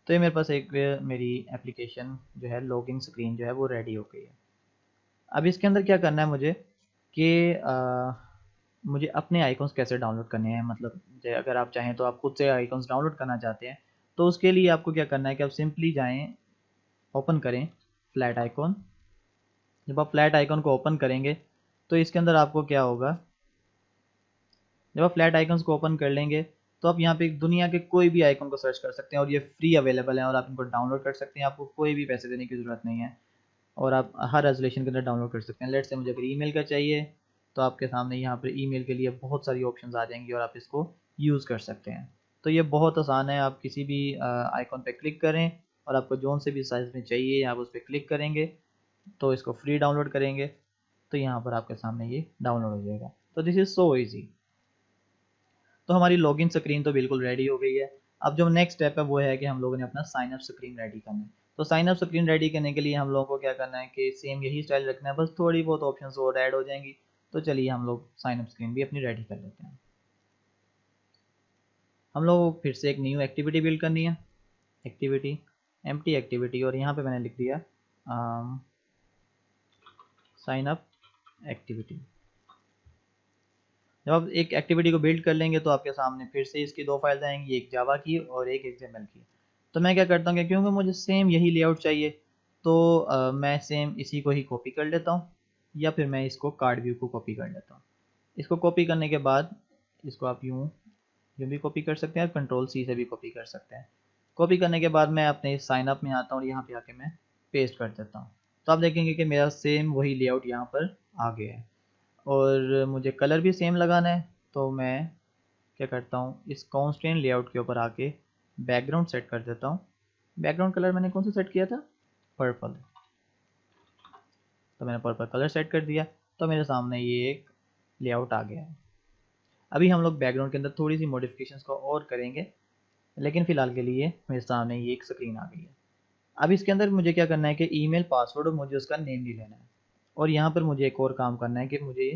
तो ये मेरे पास एक मेरी एप्लीकेशन जो है लॉगिन स्क्रीन जो है वो रेडी हो गई है। अब इसके अंदर क्या करना है मुझे कि मुझे अपने आइकॉन्स कैसे डाउनलोड करने हैं, मतलब अगर आप चाहें तो आप खुद से आइकॉन्स डाउनलोड करना चाहते हैं, तो उसके लिए आपको क्या करना है कि आप सिंपली जाएं, ओपन करें फ्लैट आइकॉन। जब आप फ्लैट आइकॉन को ओपन करेंगे तो इसके अंदर आपको क्या होगा, जब आप फ्लैट आइकन्स को ओपन कर लेंगे तो आप यहाँ पे दुनिया के कोई भी आइकन को सर्च कर सकते हैं और ये फ्री अवेलेबल है और आप इनको डाउनलोड कर सकते हैं, आपको कोई भी पैसे देने की ज़रूरत नहीं है और आप हर रेजोल्यूशन के अंदर डाउनलोड कर सकते हैं। लेट से मुझे अगर ईमेल का चाहिए तो आपके सामने यहाँ पर ईमेल के लिए बहुत सारी ऑप्शंस आ जाएंगी और आप इसको यूज़ कर सकते हैं। तो ये बहुत आसान है, आप किसी भी आइकॉन पे क्लिक करें और आपको जोन से भी साइज़ में चाहिए आप उस पर क्लिक करेंगे, तो इसको फ्री डाउनलोड करेंगे तो यहाँ पर आपके सामने ये डाउनलोड हो जाएगा। तो दिस इज़ सो ईजी। तो हमारी लॉगिन स्क्रीन तो बिल्कुल रेडी हो गई है। अब जो नेक्स्ट स्टेप है वो है कि हम लोगों ने अपना साइन अप स्क्रीन रेडी करना है। तो साइन अप स्क्रीन रेडी करने के लिए हम लोगों को क्या करना है कि सेम यही स्टाइल रखना है, बस थोड़ी बहुत ऑप्शंस और ऐड हो जाएंगी। तो चलिए हम लोग साइन अप स्क्रीन भी अपनी रेडी कर लेते हैं। हम लोग को फिर से एक न्यू एक्टिविटी बिल्ड करनी है, एक्टिविटी एम्प्टी एक्टिविटी, और यहाँ पे मैंने लिख दिया साइन अप एक्टिविटी। जब आप एक एक्टिविटी को बिल्ड कर लेंगे तो आपके सामने फिर से इसकी दो फाइल्स आएंगी, एक जावा की और एक XML की। तो मैं क्या करता हूँ कि क्योंकि मुझे सेम यही लेआउट चाहिए, तो मैं सेम इसी को ही कॉपी कर लेता हूँ, या फिर मैं इसको कार्ड व्यू को कॉपी कर लेता हूँ। इसको कॉपी करने के बाद इसको आप यूँ यूँ भी कॉपी कर सकते हैं और Ctrl+C से भी कॉपी कर सकते हैं। कॉपी करने के बाद मैं अपने साइन अप में आता हूँ और यहाँ पे आके मैं पेस्ट कर देता हूँ। तो आप देखेंगे कि मेरा सेम वही लेआउट यहाँ पर आ गया है। और मुझे कलर भी सेम लगाना है, तो मैं क्या करता हूँ, इस कॉन्स्ट्रेंट लेआउट के ऊपर आके बैकग्राउंड सेट कर देता हूँ। बैकग्राउंड कलर मैंने कौन सा सेट किया था, पर्पल। तो मैंने पर्पल कलर सेट कर दिया, तो मेरे सामने ये एक लेआउट आ गया है। अभी हम लोग बैकग्राउंड के अंदर थोड़ी सी मॉडिफिकेशंस को और करेंगे, लेकिन फ़िलहाल के लिए मेरे सामने ये एक स्क्रीन आ गई है। अब इसके अंदर मुझे क्या करना है कि ईमेल पासवर्ड और मुझे उसका नेम भी लेना है। और यहाँ पर मुझे एक और काम करना है कि मुझे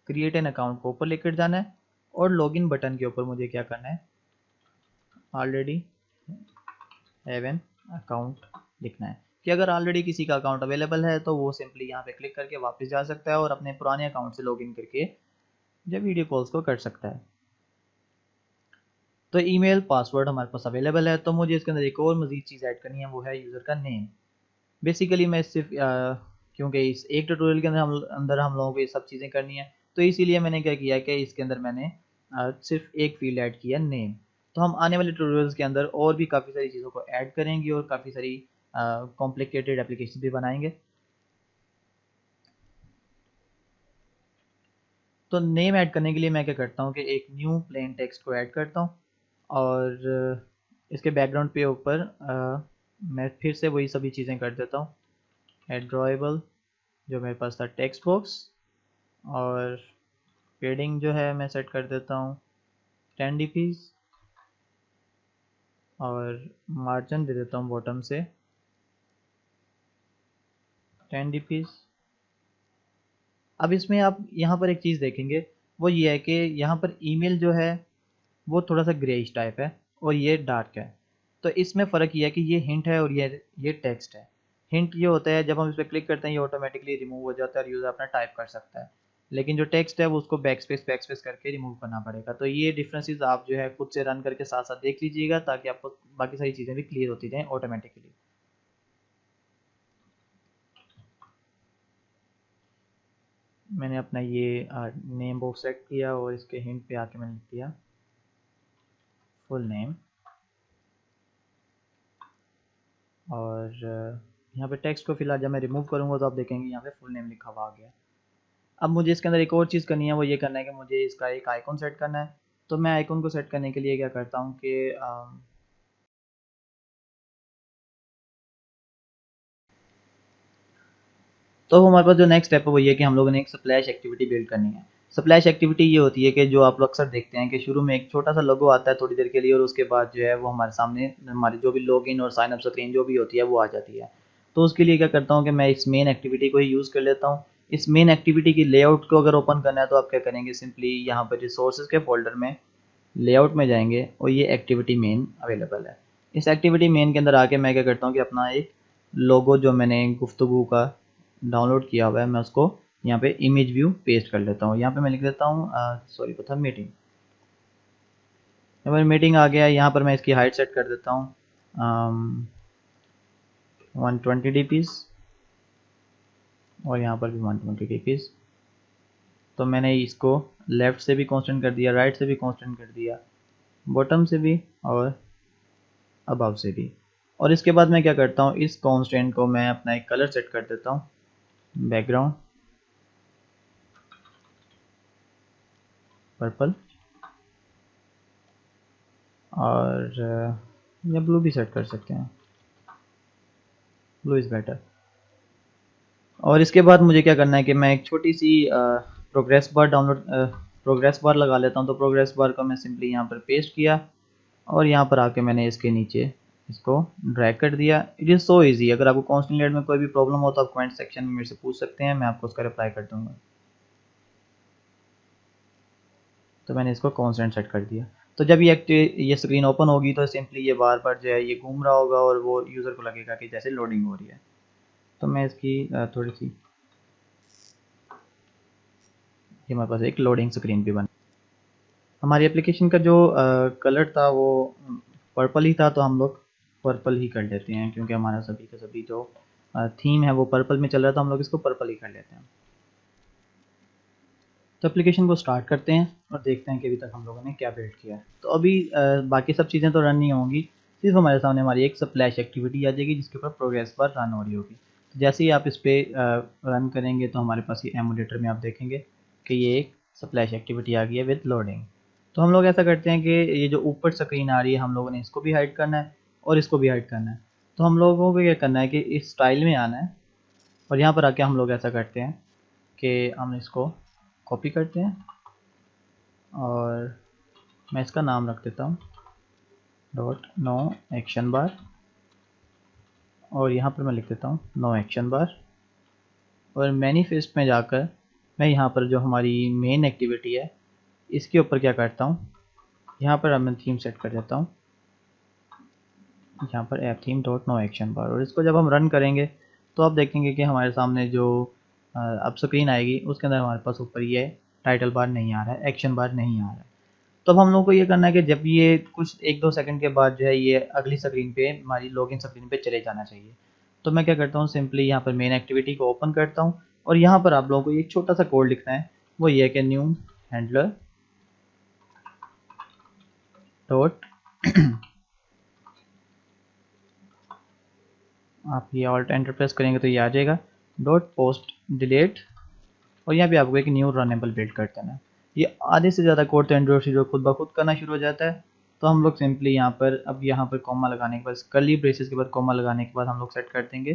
क्रिएट एन अकाउंट को ऊपर लेकर जाना है और लॉगिन बटन के ऊपर मुझे क्या करना है, ऑलरेडी हैव एन अकाउंट लिखना है। कि अगर ऑलरेडी किसी का अकाउंट अवेलेबल है तो वो सिंपली यहाँ पे क्लिक करके वापस जा सकता है और अपने पुराने अकाउंट से लॉगिन करके जब वीडियो कॉल्स को कर सकता है। तो ईमेल पासवर्ड हमारे पास अवेलेबल है, तो मुझे इसके अंदर एक और मजीद चीज़ ऐड करनी है, वो है यूज़र का नेम। बेसिकली मैं सिर्फ क्योंकि इस एक ट्यूटोरियल के अंदर हम लोगों को ये सब चीज़ें करनी है, तो इसीलिए मैंने क्या किया कि इसके अंदर मैंने सिर्फ एक फील्ड ऐड किया, नेम। तो हम आने वाले ट्यूटोरियल्स के अंदर और भी काफ़ी सारी चीज़ों को ऐड करेंगे और काफ़ी सारी कॉम्प्लिकेटेड एप्लीकेशन भी बनाएंगे। तो नेम ऐड करने के लिए मैं क्या करता हूँ कि एक न्यू प्लेन टेक्स्ट को ऐड करता हूँ और इसके बैकग्राउंड पे ऊपर मैं फिर से वही सभी चीज़ें कर देता हूँ। एड्रॉयबल जो मेरे पास था, टेक्स्ट बॉक्स, और पेडिंग जो है मैं सेट कर देता हूँ 10 dps और मार्जिन दे देता हूँ बॉटम से 10 dps। अब इसमें आप यहाँ पर एक चीज़ देखेंगे, वो ये है कि यहाँ पर ईमेल जो है वो थोड़ा सा ग्रेइश टाइप है और ये डार्क है। तो इसमें फ़र्क ये है कि ये हिंट है और ये टेक्स्ट है। हिंट ये होता है जब हम इस पर क्लिक करते हैं ये ऑटोमेटिकली रिमूव हो जाता है और यूज़र अपना टाइप कर सकता है। लेकिन जो टेक्स्ट है वो उसको बैक स्पेस करके रिमूव करना पड़ेगा। तो ये डिफरेंसेस आप जो है खुद से रन करके साथ साथ देख लीजिएगा, ताकि आपको बाकी सारी चीज़ें भी क्लियर होती जाएँ ऑटोमेटिकली। मैंने अपना ये नेम बॉक्स सेट किया और इसके हिंट पे आके मैंने लिख दिया फुल नेम। और यहाँ पे टेक्स्ट को फिलहाल जब मैं रिमूव करूँगा तो आप देखेंगे यहाँ पे फुल नेम लिखा हुआ आ गया। अब मुझे इसके अंदर एक और चीज़ करनी है, वो ये करना है कि मुझे इसका एक आइकॉन सेट करना है। तो मैं आइकॉन को सेट करने के लिए क्या करता हूँ कि तो हमारे पास जो नेक्स्ट स्टेप है वो ये कि हम लोगों ने एक स्प्लैश एक्टिविटी बिल्ड करनी है। स्प्लैश एक्टिविटी ये होती है कि जो आप लोग अक्सर देखते हैं कि शुरू में एक छोटा सा लोगो आता है थोड़ी देर के लिए और उसके बाद जो है वो हमारे सामने हमारी जो भी लॉगिन और साइन अप स्क्रीन जो भी होती है वो आ जाती है। तो उसके लिए क्या करता हूँ कि मैं इस मेन एक्टिविटी को ही यूज़ कर लेता हूँ। इस मेन एक्टिविटी की लेआउट को अगर ओपन करना है तो आप क्या करेंगे, सिंपली यहाँ पर रिसोर्सेज के फोल्डर में लेआउट में जाएंगे और ये एक्टिविटी मेन अवेलेबल है। इस एक्टिविटी मेन के अंदर आके मैं क्या करता हूँ कि अपना एक लोगो जो मैंने गुफ्तगू का डाउनलोड किया हुआ है मैं उसको यहाँ पे इमेज व्यू पेस्ट कर लेता हूँ। यहाँ पे मैं लिख देता हूँ सॉरी वो था मीटिंग। जब मेरी मीटिंग आ गया है यहाँ पर मैं इसकी हाइट सेट कर देता हूँ 120 dps और यहाँ पर भी 120 dps। तो मैंने इसको लेफ़्ट से भी कांस्टेंट कर दिया, राइट से भी कांस्टेंट कर दिया, बॉटम से भी और अबव से भी। और इसके बाद मैं क्या करता हूँ, इस कांस्टेंट को मैं अपना एक कलर सेट कर देता हूँ, बैकग्राउंड पर्पल और या ब्लू भी सेट कर सकते हैं, ब्लू इज़ बेटर। और इसके बाद मुझे क्या करना है कि मैं एक छोटी सी प्रोग्रेस बार प्रोग्रेस बार लगा लेता हूँ। तो प्रोग्रेस बार को मैं सिंपली यहाँ पर पेस्ट किया और यहाँ पर आके मैंने इसके नीचे इसको ड्रैग कर दिया। It is so easy. अगर आपको कांस्टेंट लेयर में कोई भी प्रॉब्लम हो तो आप कमेंट सेक्शन में मेरे से पूछ सकते हैं, मैं आपको उसका रिप्लाई कर दूंगा। तो मैंने इसको कांस्टेंट सेट कर दिया। तो जब ये स्क्रीन ओपन होगी तो सिंपली ये बार बार जो है ये घूम रहा होगा और वो यूज़र को लगेगा कि जैसे लोडिंग हो रही है। तो मैं इसकी थोड़ी सी ये हमारे पास एक लोडिंग स्क्रीन भी बना। हमारी एप्लीकेशन का जो कलर था वो पर्पल ही था, तो हम लोग पर्पल ही कर लेते हैं, क्योंकि हमारा सभी का सभी जो थीम है वो पर्पल में चल रहा था, हम लोग इसको पर्पल ही कर लेते हैं। तो एप्लीकेशन को स्टार्ट करते हैं और देखते हैं कि अभी तक हम लोगों ने क्या बिल्ड किया है। तो अभी बाकी सब चीज़ें तो रन नहीं होंगी, सिर्फ हमारे सामने हमारी एक स्प्लैश एक्टिविटी आ जाएगी जिसके ऊपर प्रोग्रेस बार रन हो रही होगी। तो जैसे ही आप इस पर रन करेंगे तो हमारे पास ये एमुलेटर में आप देखेंगे कि ये एक स्प्लैश एक्टिविटी आ गई है विद लोडिंग। तो हम लोग ऐसा करते हैं कि ये जो ऊपर स्क्रीन आ रही है हम लोगों ने इसको भी हाइड करना है और इसको भी हाइड करना है। तो हम लोगों को क्या करना है कि इस स्टाइल में आना है और यहाँ पर आके हम लोग ऐसा करते हैं कि हम इसको कॉपी करते हैं और मैं इसका नाम रख देता हूँ डॉट नो एक्शन बार, और यहाँ पर मैं लिख देता हूँ नो एक्शन बार। और मैनिफेस्ट में जाकर मैं यहाँ पर जो हमारी मेन एक्टिविटी है इसके ऊपर क्या करता हूँ, यहाँ पर मैं थीम सेट कर देता हूँ, यहाँ पर app theme dot no action bar. और इसको जब हम रन करेंगे तो आप देखेंगे कि हमारे सामने जो अब स्क्रीन आएगी उसके अंदर हमारे पास ऊपर ये टाइटल बार नहीं आ रहा है, एक्शन बार नहीं आ रहा है। तो अब हम लोग को ये करना है कि जब ये कुछ 1-2 सेकंड के बाद जो है ये अगली स्क्रीन पे हमारी लॉगिन स्क्रीन पे चले जाना चाहिए। तो मैं क्या करता हूँ, सिंपली यहाँ पर मेन एक्टिविटी को ओपन करता हूँ और यहाँ पर आप लोगों को एक छोटा सा कोड लिखना है, वो ये है कि न्यू हैंडलर डॉट आप ये ऑल्ट एंटर प्रेस करेंगे तो ये आ जाएगा डॉट पोस्ट डिलीट, और यहाँ पे आपको एक न्यू रनेबल बिल्ड कर देना है। ये आधे से ज़्यादा कोड तो एंड्रॉइड स्टूडियो खुद ब खुद करना शुरू हो जाता है। तो हम लोग सिंपली यहाँ पर अब यहाँ पर कॉमा लगाने के बाद कर्ली ब्रेसेस के बाद कॉमा लगाने के बाद हम लोग सेट कर देंगे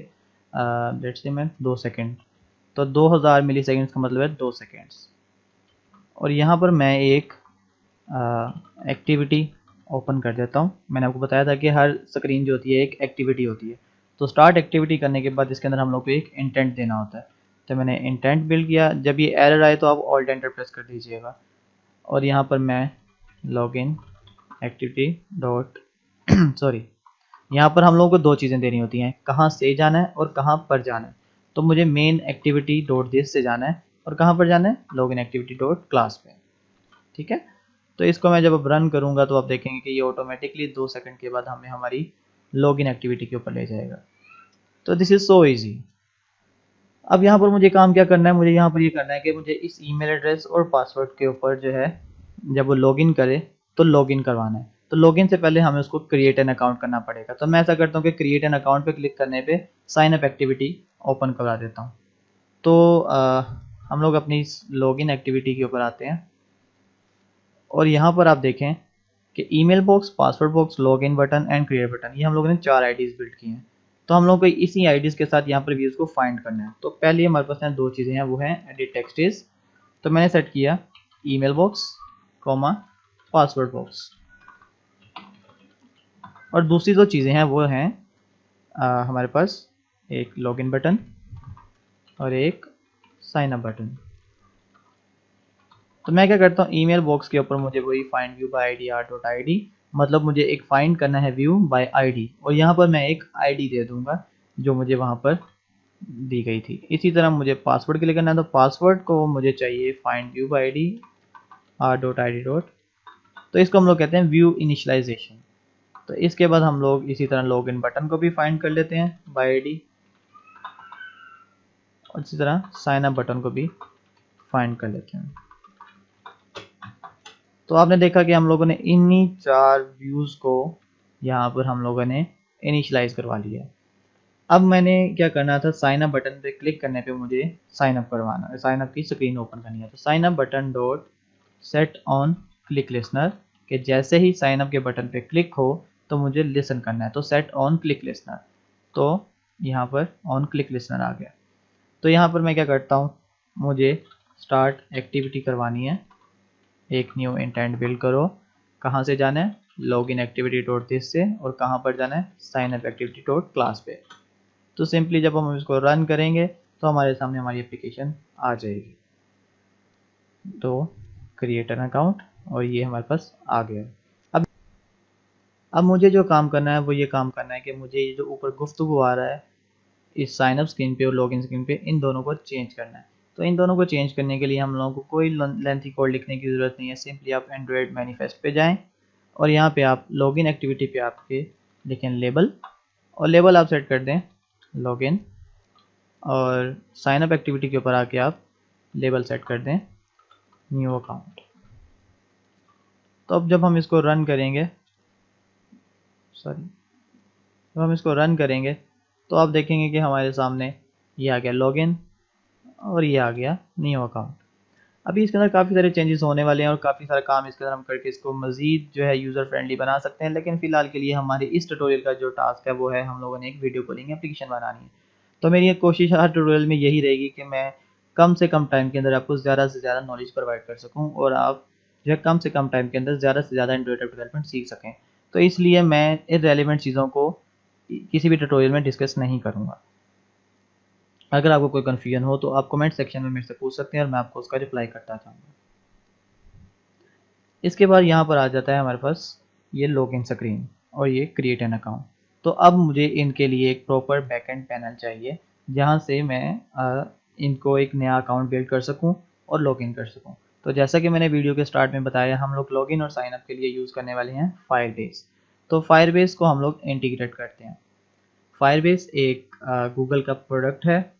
लेट्स से मैं 2 सेकेंड, तो 2000 मिली सेकेंड्स का मतलब है 2 सेकेंड्स। और यहाँ पर मैं एक एक्टिविटी ओपन कर देता हूँ। मैंने आपको बताया था कि हर स्क्रीन जो होती है एक एक्टिविटी होती है, तो स्टार्ट एक्टिविटी करने के बाद इसके अंदर हम लोग को एक इंटेंट देना होता है। तो मैंने इंटेंट बिल्ड किया, जब ये एरर आए तो आप ऑल्ट एंटर प्रेस कर दीजिएगा और यहाँ पर मैं लॉगिन एक्टिविटी डॉट सॉरी, यहाँ पर हम लोगों को दो चीज़ें देनी होती हैं, कहाँ से जाना है और कहाँ पर जाना है। तो मुझे मेन एक्टिविटी डॉट दिस से जाना है और कहाँ पर जाना है, लॉगिन एक्टिविटी डॉट क्लास पे। ठीक है, तो इसको मैं जब अब रन करूँगा तो आप देखेंगे कि ये ऑटोमेटिकली 2 सेकंड के बाद हमें हमारी लॉगिन एक्टिविटी के ऊपर ले जाएगा। तो दिस इज़ सो ईजी। अब यहाँ पर मुझे काम क्या करना है, मुझे यहाँ पर ये करना है कि मुझे इस ईमेल एड्रेस और पासवर्ड के ऊपर जो है जब वो लॉगिन करे तो लॉगिन करवाना है। तो लॉगिन से पहले हमें उसको क्रिएट एन अकाउंट करना पड़ेगा। तो मैं ऐसा करता हूँ कि क्रिएट एन अकाउंट पे क्लिक करने पे साइन अप एक्टिविटी ओपन करवा देता हूँ। तो हम लोग अपनी लॉगिन एक्टिविटी के ऊपर आते हैं और यहाँ पर आप देखें कि email box, password box, login button and create button, ये हम लोगों ने 4 आईडीज़ बिल्ड की हैं। तो हम लोग को इसी आईडीज़ के साथ यहाँ पर व्यूज़ को फाइंड करना है। तो पहले हमारे पास दो चीज़ें हैं, वो हैं एडिट टेक्स्ट इज, तो मैंने सेट किया email box comma password box, और दूसरी दो चीज़ें हैं वो हैं हमारे पास एक लॉगिन बटन और एक साइन अप बटन। तो मैं क्या करता हूँ, ईमेल बॉक्स के ऊपर मुझे वही find view bye ID R dot I, मतलब मुझे एक फाइंड करना है व्यू बाय आईडी, और यहाँ पर मैं एक आईडी दे दूंगा जो मुझे वहाँ पर दी गई थी। इसी तरह मुझे पासवर्ड के लिए करना है, तो पासवर्ड को मुझे चाहिए find view bye ID R dot I D dot, तो इसको हम लोग कहते हैं व्यू इनिशियलाइजेशन। तो इसके बाद हम लोग इसी तरह लॉग इन बटन को भी फाइंड कर लेते हैं बाय आईडी, और इसी तरह साइन अप बटन को भी फाइंड कर लेते हैं। तो आपने देखा कि हम लोगों ने इन्हीं 4 व्यूज़ को यहाँ पर हम लोगों ने इनिशियलाइज करवा लिया है। अब मैंने क्या करना था, साइन अप बटन पे क्लिक करने पे मुझे साइन अप करवाना है, साइन अप की स्क्रीन ओपन करनी है। तो sign up button dot set on click listener, कि जैसे ही साइन अप के बटन पे क्लिक हो तो मुझे लिसन करना है, तो सेट ऑन क्लिक लिसनर। तो यहाँ पर ऑन क्लिक लिसनर आ गया। तो यहाँ पर मैं क्या करता हूँ, मुझे स्टार्ट एक्टिविटी करवानी है, एक न्यू इंटेंट बिल्ड करो, कहाँ से जाना है, लॉगिन एक्टिविटी डॉट दिस से, और कहाँ पर जाना है, sign up activity dot class पे। तो सिंपली जब हम इसको रन करेंगे तो हमारे सामने हमारी एप्लीकेशन आ जाएगी। तो क्रिएट एन अकाउंट, और ये हमारे पास आ गया। अब मुझे जो काम करना है वो ये काम करना है कि मुझे ये जो ऊपर गुफ्तगू आ रहा है इस साइन अप स्क्रीन पे और लॉगिन स्क्रीन पे, इन दोनों को चेंज करना है। तो इन दोनों को चेंज करने के लिए हम लोगों को कोई लेंथी कोड लिखने की ज़रूरत नहीं है। सिंपली आप एंड्रॉयड मैनिफेस्ट पे जाएं और यहाँ पे आप लॉगिन एक्टिविटी पे आपके लिखें लेबल, और लेबल आप सेट कर दें लॉगिन, और साइन अप एक्टिविटी के ऊपर आके आप लेबल सेट कर दें न्यू अकाउंट। तो अब जब हम इसको रन करेंगे, जब हम इसको रन करेंगे तो आप देखेंगे कि हमारे सामने ये आ गया लॉगिन और ये आ गया न्यू अकाउंट। अभी इसके अंदर काफ़ी सारे चेंजेस होने वाले हैं और काफ़ी सारा काम इसके अंदर हम करके इसको मज़ीद जो है यूज़र फ्रेंडली बना सकते हैं। लेकिन फ़िलहाल के लिए हमारे इस ट्यूटोरियल का जो टास्क है वो है हम लोगों ने एक वीडियो कॉलिंग एप्लीकेशन बनानी है। तो मेरी एक कोशिश हर ट्यूटोरियल में यही रहेगी कि मैं कम से कम टाइम के अंदर आपको ज़्यादा से ज़्यादा नॉलेज प्रोवाइड कर सकूँ और आप जो है कम से कम टाइम के अंदर ज़्यादा से ज़्यादा एंड्रॉइड डेवलपमेंट सीख सकें। तो इसलिए मैं इररेलेवेंट चीज़ों को किसी भी ट्यूटोरियल में डिस्कस नहीं करूँगा। अगर आपको कोई कन्फ्यूजन हो तो आप कमेंट सेक्शन में मेरे से पूछ सकते हैं और मैं आपको उसका रिप्लाई करता जाऊँगा। इसके बाद यहाँ पर आ जाता है हमारे पास ये लॉगिन स्क्रीन और ये क्रिएट एन अकाउंट। तो अब मुझे इनके लिए एक प्रॉपर बैकएंड पैनल चाहिए जहाँ से मैं इनको एक नया अकाउंट बिल्ड कर सकूँ और लॉगिन कर सकूँ। तो जैसा कि मैंने वीडियो के स्टार्ट में बताया, हम लोग लॉगिन और साइन अप के लिए यूज़ करने वाले हैं फायरबेस। तो फायरबेस को हम लोग इंटीग्रेट करते हैं। फायरबेस एक गूगल का प्रोडक्ट है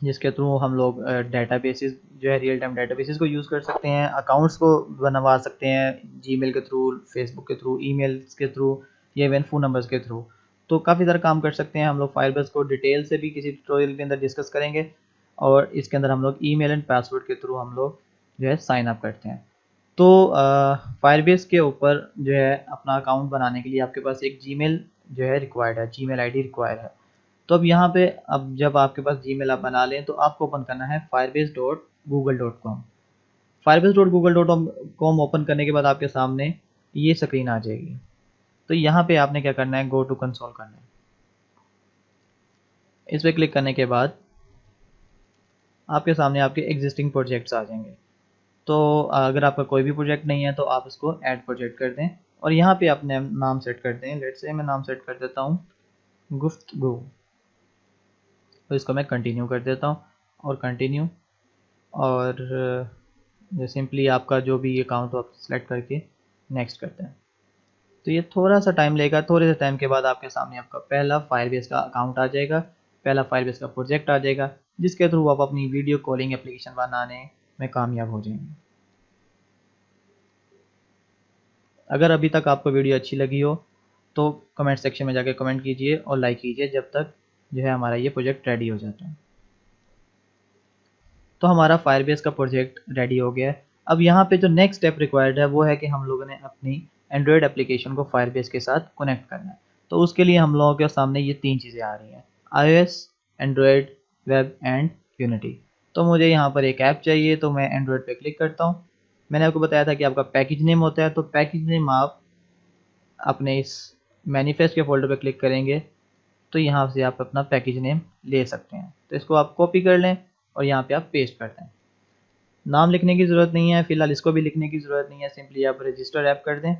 जिसके थ्रू हम लोग डेटाबेसेस जो है रियल टाइम डेटाबेसेस को यूज़ कर सकते हैं, अकाउंट्स को बनवा सकते हैं जीमेल के थ्रू, फेसबुक के थ्रू, ईमेल्स के थ्रू या इवन फ़ोन नंबर्स के थ्रू। तो काफ़ी सारा काम कर सकते हैं हम लोग। फायरबेस को डिटेल से भी किसी ट्यूटोरियल के अंदर डिस्कस करेंगे और इसके अंदर हम लोग ईमेल एंड पासवर्ड के थ्रू हम लोग जो है साइन अप करते हैं। तो फायरबेस के ऊपर जो है अपना अकाउंट बनाने के लिए आपके पास एक जीमेल जो है रिक्वायर्ड है, जीमेल आईडी रिक्वायर्ड है। तो अब यहाँ पे अब जब आपके पास जीमेल आप बना लें तो आपको ओपन करना है firebase.google.com। firebase.google.com ओपन करने के बाद आपके सामने ये स्क्रीन आ जाएगी। तो यहाँ पे आपने क्या करना है, गो टू कंसोल करना है। इस पर क्लिक करने के बाद आपके सामने आपके एग्जिस्टिंग प्रोजेक्ट्स आ जाएंगे। तो अगर आपका कोई भी प्रोजेक्ट नहीं है तो आप इसको ऐड प्रोजेक्ट कर दें और यहाँ पे अपने नाम सेट कर दें। लेट्स से मैं नाम सेट कर देता हूँ गुफ्तगू, तो इसको मैं कंटिन्यू कर देता हूँ और कंटिन्यू, और जो सिंपली आपका जो भी अकाउंट हो आप सेलेक्ट करके नेक्स्ट करते हैं। तो ये थोड़ा सा टाइम लेगा। थोड़े से टाइम के बाद आपके सामने आपका पहला फायरबेस का अकाउंट आ जाएगा, पहला फायरबेस का प्रोजेक्ट आ जाएगा जिसके थ्रू आप अपनी वीडियो कॉलिंग एप्लीकेशन बनाने में कामयाब हो जाएंगे। अगर अभी तक आपको वीडियो अच्छी लगी हो तो कमेंट सेक्शन में जाकर कमेंट कीजिए और लाइक कीजिए जब तक जो है हमारा ये प्रोजेक्ट रेडी हो जाता है। तो हमारा फायरबेस का प्रोजेक्ट रेडी हो गया है। अब यहाँ पे जो नेक्स्ट स्टेप रिक्वायर्ड है वो है कि हम लोगों ने अपनी एंड्रॉयड एप्लीकेशन को फायरबेस के साथ कनेक्ट करना है। तो उसके लिए हम लोगों के सामने ये तीन चीज़ें आ रही हैं, iOS, Android web and unity. तो मुझे यहाँ पर एक ऐप चाहिए, तो मैं एंड्रॉयड पे क्लिक करता हूँ। मैंने आपको बताया था कि आपका पैकेज नेम होता है, तो पैकेज नेम आप अपने इस मैनिफेस्ट के फोल्डर पे क्लिक करेंगे तो यहाँ से आप अपना पैकेज नेम ले सकते हैं। तो इसको आप कॉपी कर लें और यहाँ पे आप पेस्ट कर दें। नाम लिखने की ज़रूरत नहीं है, फिलहाल इसको भी लिखने की ज़रूरत नहीं है, सिंपली आप रजिस्टर ऐप कर दें।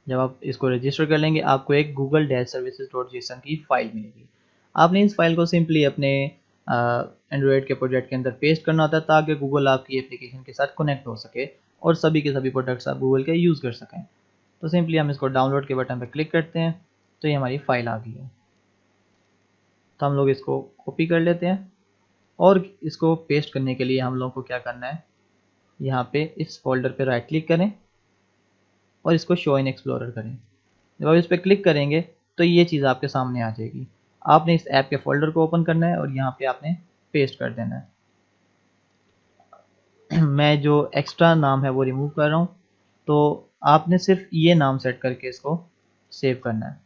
जब आप इसको रजिस्टर कर लेंगे आपको एक Google dash services dot JSON की फ़ाइल मिलेगी। आपने इस फाइल को सिंपली अपने एंड्रॉयड के प्रोजेक्ट के अंदर पेस्ट करना होता है ताकि गूगल आपकी एप्लीकेशन के साथ कनेक्ट हो सके और सभी के सभी प्रोडक्ट्स आप गूगल के यूज़ कर सकें। तो सिंपली हम इसको डाउनलोड के बटन पर क्लिक करते हैं तो ये हमारी फ़ाइल आ गई है। तो हम लोग इसको कॉपी कर लेते हैं और इसको पेस्ट करने के लिए हम लोग को क्या करना है, यहाँ पे इस फोल्डर पे राइट क्लिक करें और इसको शो इन एक्सप्लोरर करें। जब आप इस पर क्लिक करेंगे तो ये चीज़ आपके सामने आ जाएगी। आपने इस ऐप के फोल्डर को ओपन करना है और यहाँ पे आपने पेस्ट कर देना है। मैं जो एक्स्ट्रा नाम है वो रिमूव कर रहा हूँ, तो आपने सिर्फ ये नाम सेट करके इसको सेव करना है।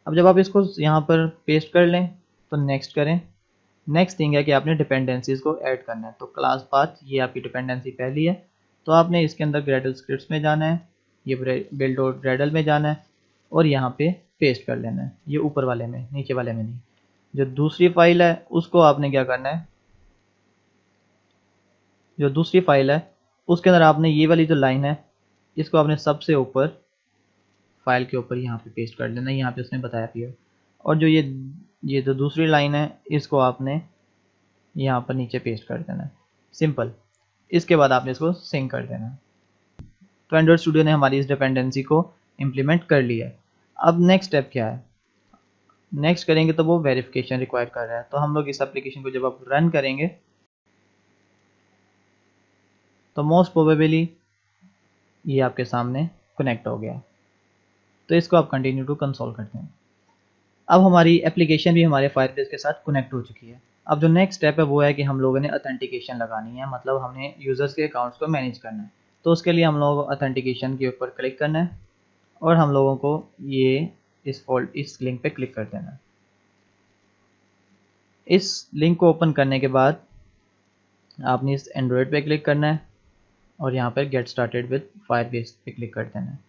अब जब आप इसको यहाँ पर पेस्ट कर लें तो नेक्स्ट करें। नेक्स्ट थिंग है कि आपने डिपेंडेंसीज को ऐड करना है। तो क्लास पाथ ये आपकी डिपेंडेंसी पहली है, तो आपने इसके अंदर ग्रेडल स्क्रिप्ट्स में जाना है, ये बिल्ड और ग्रेडल में जाना है और यहाँ पे पेस्ट कर लेना है, ये ऊपर वाले में, नीचे वाले में नहीं। जो दूसरी फाइल है उसको आपने क्या करना है, जो दूसरी फाइल है उसके अंदर आपने ये वाली जो लाइन है इसको आपने सबसे ऊपर फाइल के ऊपर यहाँ पे पेस्ट कर लेना है। यहाँ पे उसने बताया भी है। और जो ये जो दूसरी लाइन है इसको आपने यहाँ पर नीचे पेस्ट कर देना है, सिंपल। इसके बाद आपने इसको सिंक कर देना है। तो एंड्रॉइड स्टूडियो ने हमारी इस डिपेंडेंसी को इम्प्लीमेंट कर लिया है। अब नेक्स्ट स्टेप क्या है, नेक्स्ट करेंगे तो वो वेरिफिकेशन रिक्वायर कर रहा है। तो हम लोग इस एप्लीकेशन को जब आप रन करेंगे तो मोस्ट प्रोबेबली ये आपके सामने कनेक्ट हो गया। तो इसको आप कंटिन्यू टू कंसोल करते हैं। अब हमारी एप्लीकेशन भी हमारे फायरबेस के साथ कनेक्ट हो चुकी है। अब जो नेक्स्ट स्टेप है वो है कि हम लोगों ने ऑथेंटिकेशन लगानी है, मतलब हमने यूज़र्स के अकाउंट्स को मैनेज करना है। तो उसके लिए हम लोगों को ऑथेंटिकेशन के ऊपर क्लिक करना है और हम लोगों को ये इस लिंक पे क्लिक कर देना है। इस लिंक को ओपन करने के बाद आपने इस एंड्रॉयड पे क्लिक करना है और यहाँ पर गेट स्टार्टेड विद फायरबेस पे क्लिक कर देना है।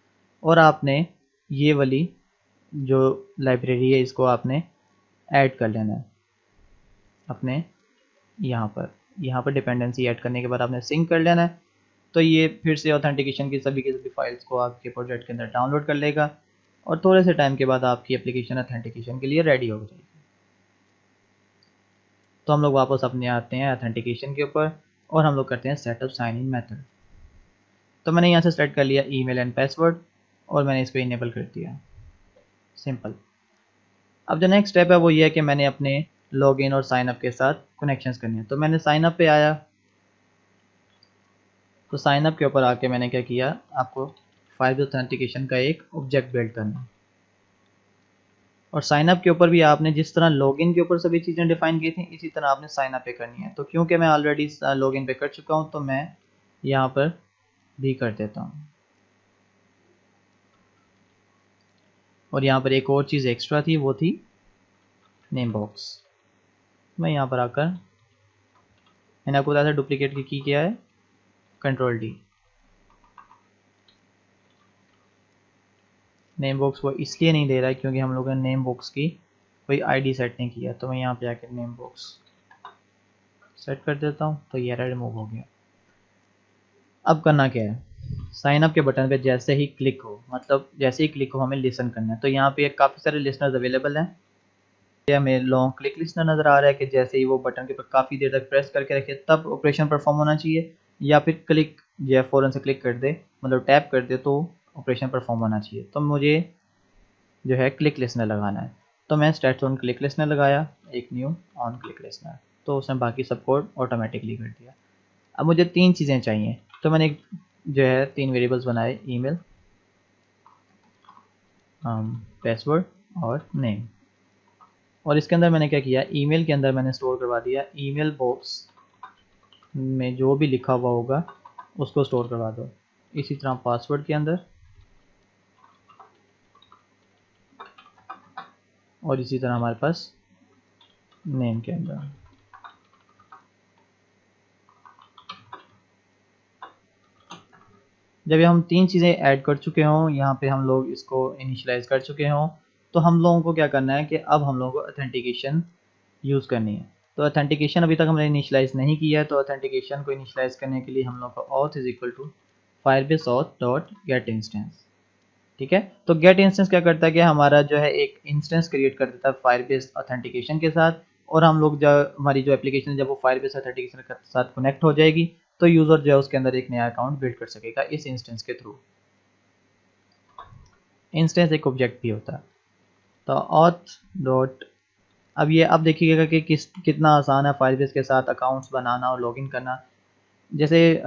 और आपने ये वाली जो लाइब्रेरी है इसको आपने ऐड कर लेना है अपने यहाँ पर डिपेंडेंसी ऐड करने के बाद आपने सिंक कर लेना है। तो ये फिर से ऑथेंटिकेशन की सभी फाइल्स को आपके प्रोजेक्ट के अंदर डाउनलोड कर लेगा और थोड़े से टाइम के बाद आपकी एप्लीकेशन ऑथेंटिकेशन के लिए रेडी हो जाएगी। तो हम लोग वापस अपने आते हैं ऑथेंटिकेशन के ऊपर और हम लोग करते हैं सेटअप साइन इन मेथड। तो मैंने यहाँ से सेट कर लिया ईमेल एंड पासवर्ड और मैंने इसको इनेबल कर दिया, सिंपल। अब जो नेक्स्ट स्टेप है वो ये है कि मैंने अपने लॉगिन और साइन अप के साथ कनेक्शंस करने हैं। तो मैंने साइन अप पे आया, तो साइन अप के ऊपर आके मैंने क्या किया, आपको फाइव ऑथेंटिकेशन का एक ऑब्जेक्ट बिल्ड करना है। और साइन अप के ऊपर भी आपने जिस तरह लॉगिन के ऊपर सभी चीज़ें डिफाइन की थी इसी तरह आपने साइन अप पे करनी है। तो क्योंकि मैं ऑलरेडी लॉगिन पे कर चुका हूँ तो मैं यहाँ पर भी कर देता हूँ। और यहाँ पर एक और चीज़ एक्स्ट्रा थी, वो थी नेम बॉक्स। मैं यहाँ पर आकर मैंने आपको बताया था डुप्लीकेट की किया है कंट्रोल डी। नेम बॉक्स वो इसलिए नहीं दे रहा है क्योंकि हम लोगों ने नेम बॉक्स की कोई आईडी सेट नहीं किया। तो मैं यहाँ पे आकर नेम बॉक्स सेट कर देता हूँ तो ये एरर रिमूव हो गया। अब करना क्या है, साइन अप के बटन पे जैसे ही क्लिक हो, मतलब जैसे ही क्लिक हो हमें लिसन करना है। तो यहाँ पे काफ़ी सारे लिसनर्स अवेलेबल हैं। हमें लॉन्ग क्लिक लिसनर नज़र आ रहा है कि जैसे ही वो बटन के ऊपर काफ़ी देर तक प्रेस करके रखे तब ऑपरेशन परफॉर्म होना चाहिए, या फिर क्लिक या फ़ौरन से क्लिक कर दे, मतलब टैप कर दे तो ऑपरेशन परफॉर्म होना चाहिए। तो मुझे जो है क्लिक लिसनर लगाना है। तो मैं स्टैट्स ऑन क्लिक लिसनर लगाया, एक न्यू ऑन क्लिक लिसनर, तो उसने बाकी सब कोड ऑटोमेटिकली कर दिया। अब मुझे तीन चीज़ें चाहिए, तो मैंने जो है तीन वेरिएबल्स बनाए, ईमेल, पासवर्ड और नेम। और इसके अंदर मैंने क्या किया, ईमेल के अंदर मैंने स्टोर करवा दिया ईमेल बॉक्स में जो भी लिखा हुआ होगा उसको स्टोर करवा दो। इसी तरह पासवर्ड के अंदर और इसी तरह हमारे पास नेम के अंदर। जब ये हम तीन चीज़ें ऐड कर चुके हों, यहाँ पे हम लोग इसको इनिशियलाइज़ कर चुके हों, तो हम लोगों को क्या करना है कि अब हम लोगों को ऑथेंटिकेशन यूज़ करनी है। तो ऑथेंटिकेशन अभी तक हमने इनिशियलाइज़ नहीं किया है। तो ऑथेंटिकेशन को इनिशियलाइज़ करने के लिए हम लोग का auth is equal to Firebase auth dot get instance. ठीक है, तो गेट इंस्टेंस क्या करता है कि हमारा जो है एक इंस्टेंस क्रिएट कर देता है फायरबेस ऑथेंटिकेशन के साथ। और हम लोग जब हमारी जो एप्लीकेशन जब वो फायरबेस ऑथेंटिकेशन के साथ कनेक्ट हो जाएगी तो यूज़र जो है उसके अंदर एक नया अकाउंट बिल्ड कर सकेगा इस इंस्टेंस के थ्रू। इंस्टेंस एक ऑब्जेक्ट भी होता है। तो ऑथ डॉट, अब देखिएगा कि कितना आसान है फायरबेस के साथ अकाउंट्स बनाना और लॉगिन करना। जैसे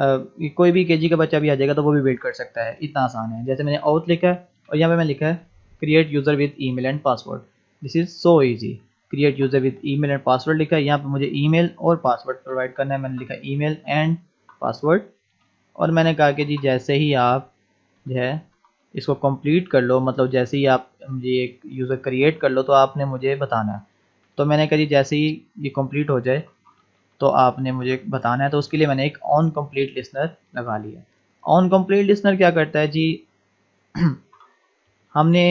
कोई भी केजी का बच्चा भी आ जाएगा तो वो भी बिल्ड कर सकता है, इतना आसान है। जैसे मैंने ऑथ लिखा है और यहाँ पे मैं लिखा है create user with email and password, this is so easy. Create user with email and password लिखा है, यहाँ पे मुझे ईमेल और पासवर्ड प्रोवाइड करना है। मैंने लिखा ईमेल एंड पासवर्ड और मैंने कहा कि जी जैसे ही आप जो है इसको कंप्लीट कर लो, मतलब जैसे ही आप ये एक यूज़र क्रिएट कर लो तो आपने मुझे बताना है। तो मैंने कहा जी जैसे ही ये कंप्लीट हो जाए तो आपने मुझे बताना है। तो उसके लिए मैंने एक ऑन कंप्लीट लिसनर लगा लिया। ऑन कंप्लीट लिसनर क्या करता है जी, हमने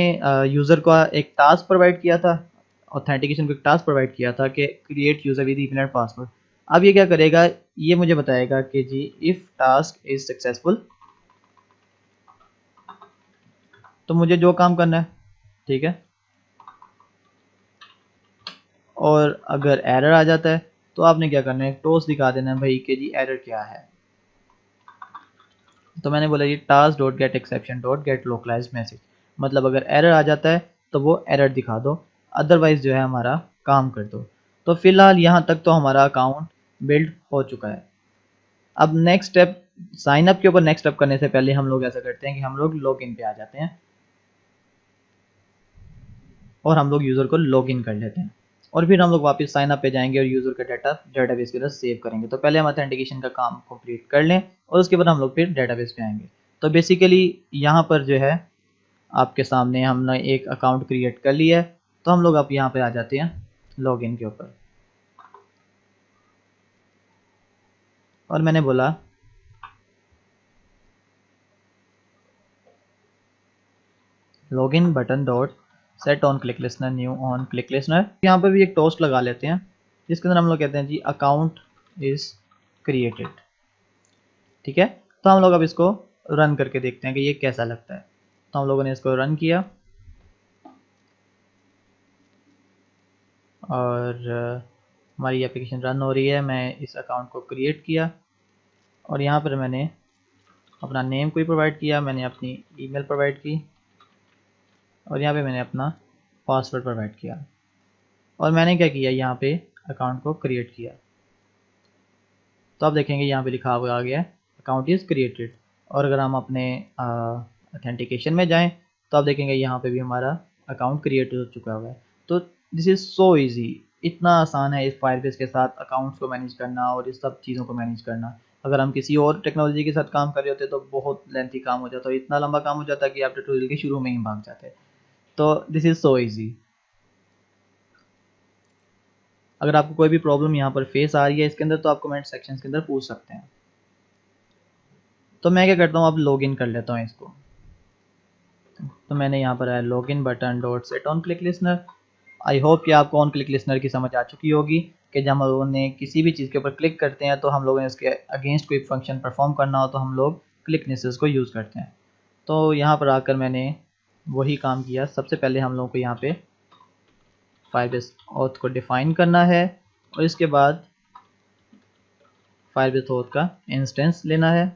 यूज़र को एक टास्क प्रोवाइड किया था, ऑथेंटिकेशन को एक टास्क प्रोवाइड किया था कि create user with email and password. अब ये क्या करेगा, ये मुझे बताएगा कि जी इफ़ टास्क इज़ सक्सेसफुल, तो मुझे जो काम करना है, ठीक है, और अगर एरर आ जाता है तो आपने क्या करना है, टॉस दिखा देना है भाई कि जी एरर क्या है। तो मैंने बोला जी task dot get exception dot get localize message, मतलब अगर एरर आ जाता है तो वो एरर दिखा दो, अदरवाइज जो है हमारा काम कर दो। तो फिलहाल यहाँ तक तो हमारा अकाउंट बिल्ड हो चुका है। अब नेक्स्ट स्टेप, साइन अप के ऊपर नेक्स्ट स्टेप करने से पहले हम लोग ऐसा करते हैं कि हम लोग लॉग इन पे आ जाते हैं और हम लोग यूज़र को लॉग इन कर लेते हैं और फिर हम लोग वापस साइन अप पे जाएंगे और यूज़र का डाटा डेटाबेस के अंदर सेव करेंगे। तो पहले हम ऑथेंटिकेशन का काम कंप्लीट कर लें और उसके बाद हम लोग फिर डेटाबेस पे आएंगे। तो बेसिकली यहाँ पर जो है आपके सामने हमने एक अकाउंट क्रिएट कर लिया है, तो हम लोग अब यहाँ पे आ जाते हैं लॉगिन के ऊपर और मैंने बोला login button dot set on click listener new on click listener. यहाँ पर भी एक टोस्ट लगा लेते हैं जिसके अंदर हम लोग कहते हैं जी अकाउंट इज क्रिएटेड। ठीक है, तो हम लोग अब इसको रन करके देखते हैं कि ये कैसा लगता है। तो हम लोगों ने इसको रन किया और हमारी एप्लीकेशन रन हो रही है। मैं इस अकाउंट को क्रिएट किया और यहाँ पर मैंने अपना नेम कोई प्रोवाइड किया, मैंने अपनी ईमेल प्रोवाइड की और यहाँ पे मैंने अपना पासवर्ड प्रोवाइड किया और मैंने क्या किया, यहाँ पे अकाउंट को क्रिएट किया। तो आप देखेंगे यहाँ पे लिखा हुआ आ गया है अकाउंट इज़ क्रिएटेड। और अगर हम अपने ऑथेंटिकेशन में जाएं तो आप देखेंगे यहाँ पे भी हमारा अकाउंट क्रिएट हो चुका हुआ है। तो दिस इज़ सो इजी, इतना आसान है इस फायरबेस के साथ अकाउंट्स को मैनेज करना और इस सब चीज़ों को मैनेज करना। अगर हम किसी और टेक्नोलॉजी के साथ काम कर रहे होते तो बहुत लेंथी काम हो जाता, इतना लंबा काम हो जाता कि आप ट्यूटोरियल के शुरू में ही भाग जाते। तो दिस इज़ सो इजी। अगर आपको कोई भी प्रॉब्लम यहाँ पर फेस आ रही है इसके अंदर तो आप कमेंट सेक्शन के अंदर पूछ सकते हैं। तो मैं क्या करता हूँ, अब लॉगिन कर लेता हूँ इसको। तो मैंने यहाँ पर है login button dot set on click listener. I hope कि आपको ऑन क्लिक लिसनर की समझ आ चुकी होगी कि जब हम लोगों ने किसी भी चीज़ के ऊपर क्लिक करते हैं तो हम लोगों ने उसके अगेंस्ट कोई फंक्शन परफॉर्म करना हो तो हम लोग क्लिक नेसेस को यूज़ करते हैं। तो यहाँ पर आकर मैंने वही काम किया। सबसे पहले हम लोगों को यहाँ पे फायरबेस ऑथ को डिफाइन करना है और इसके बाद फायरबेस ऑथ का इंस्टेंस लेना है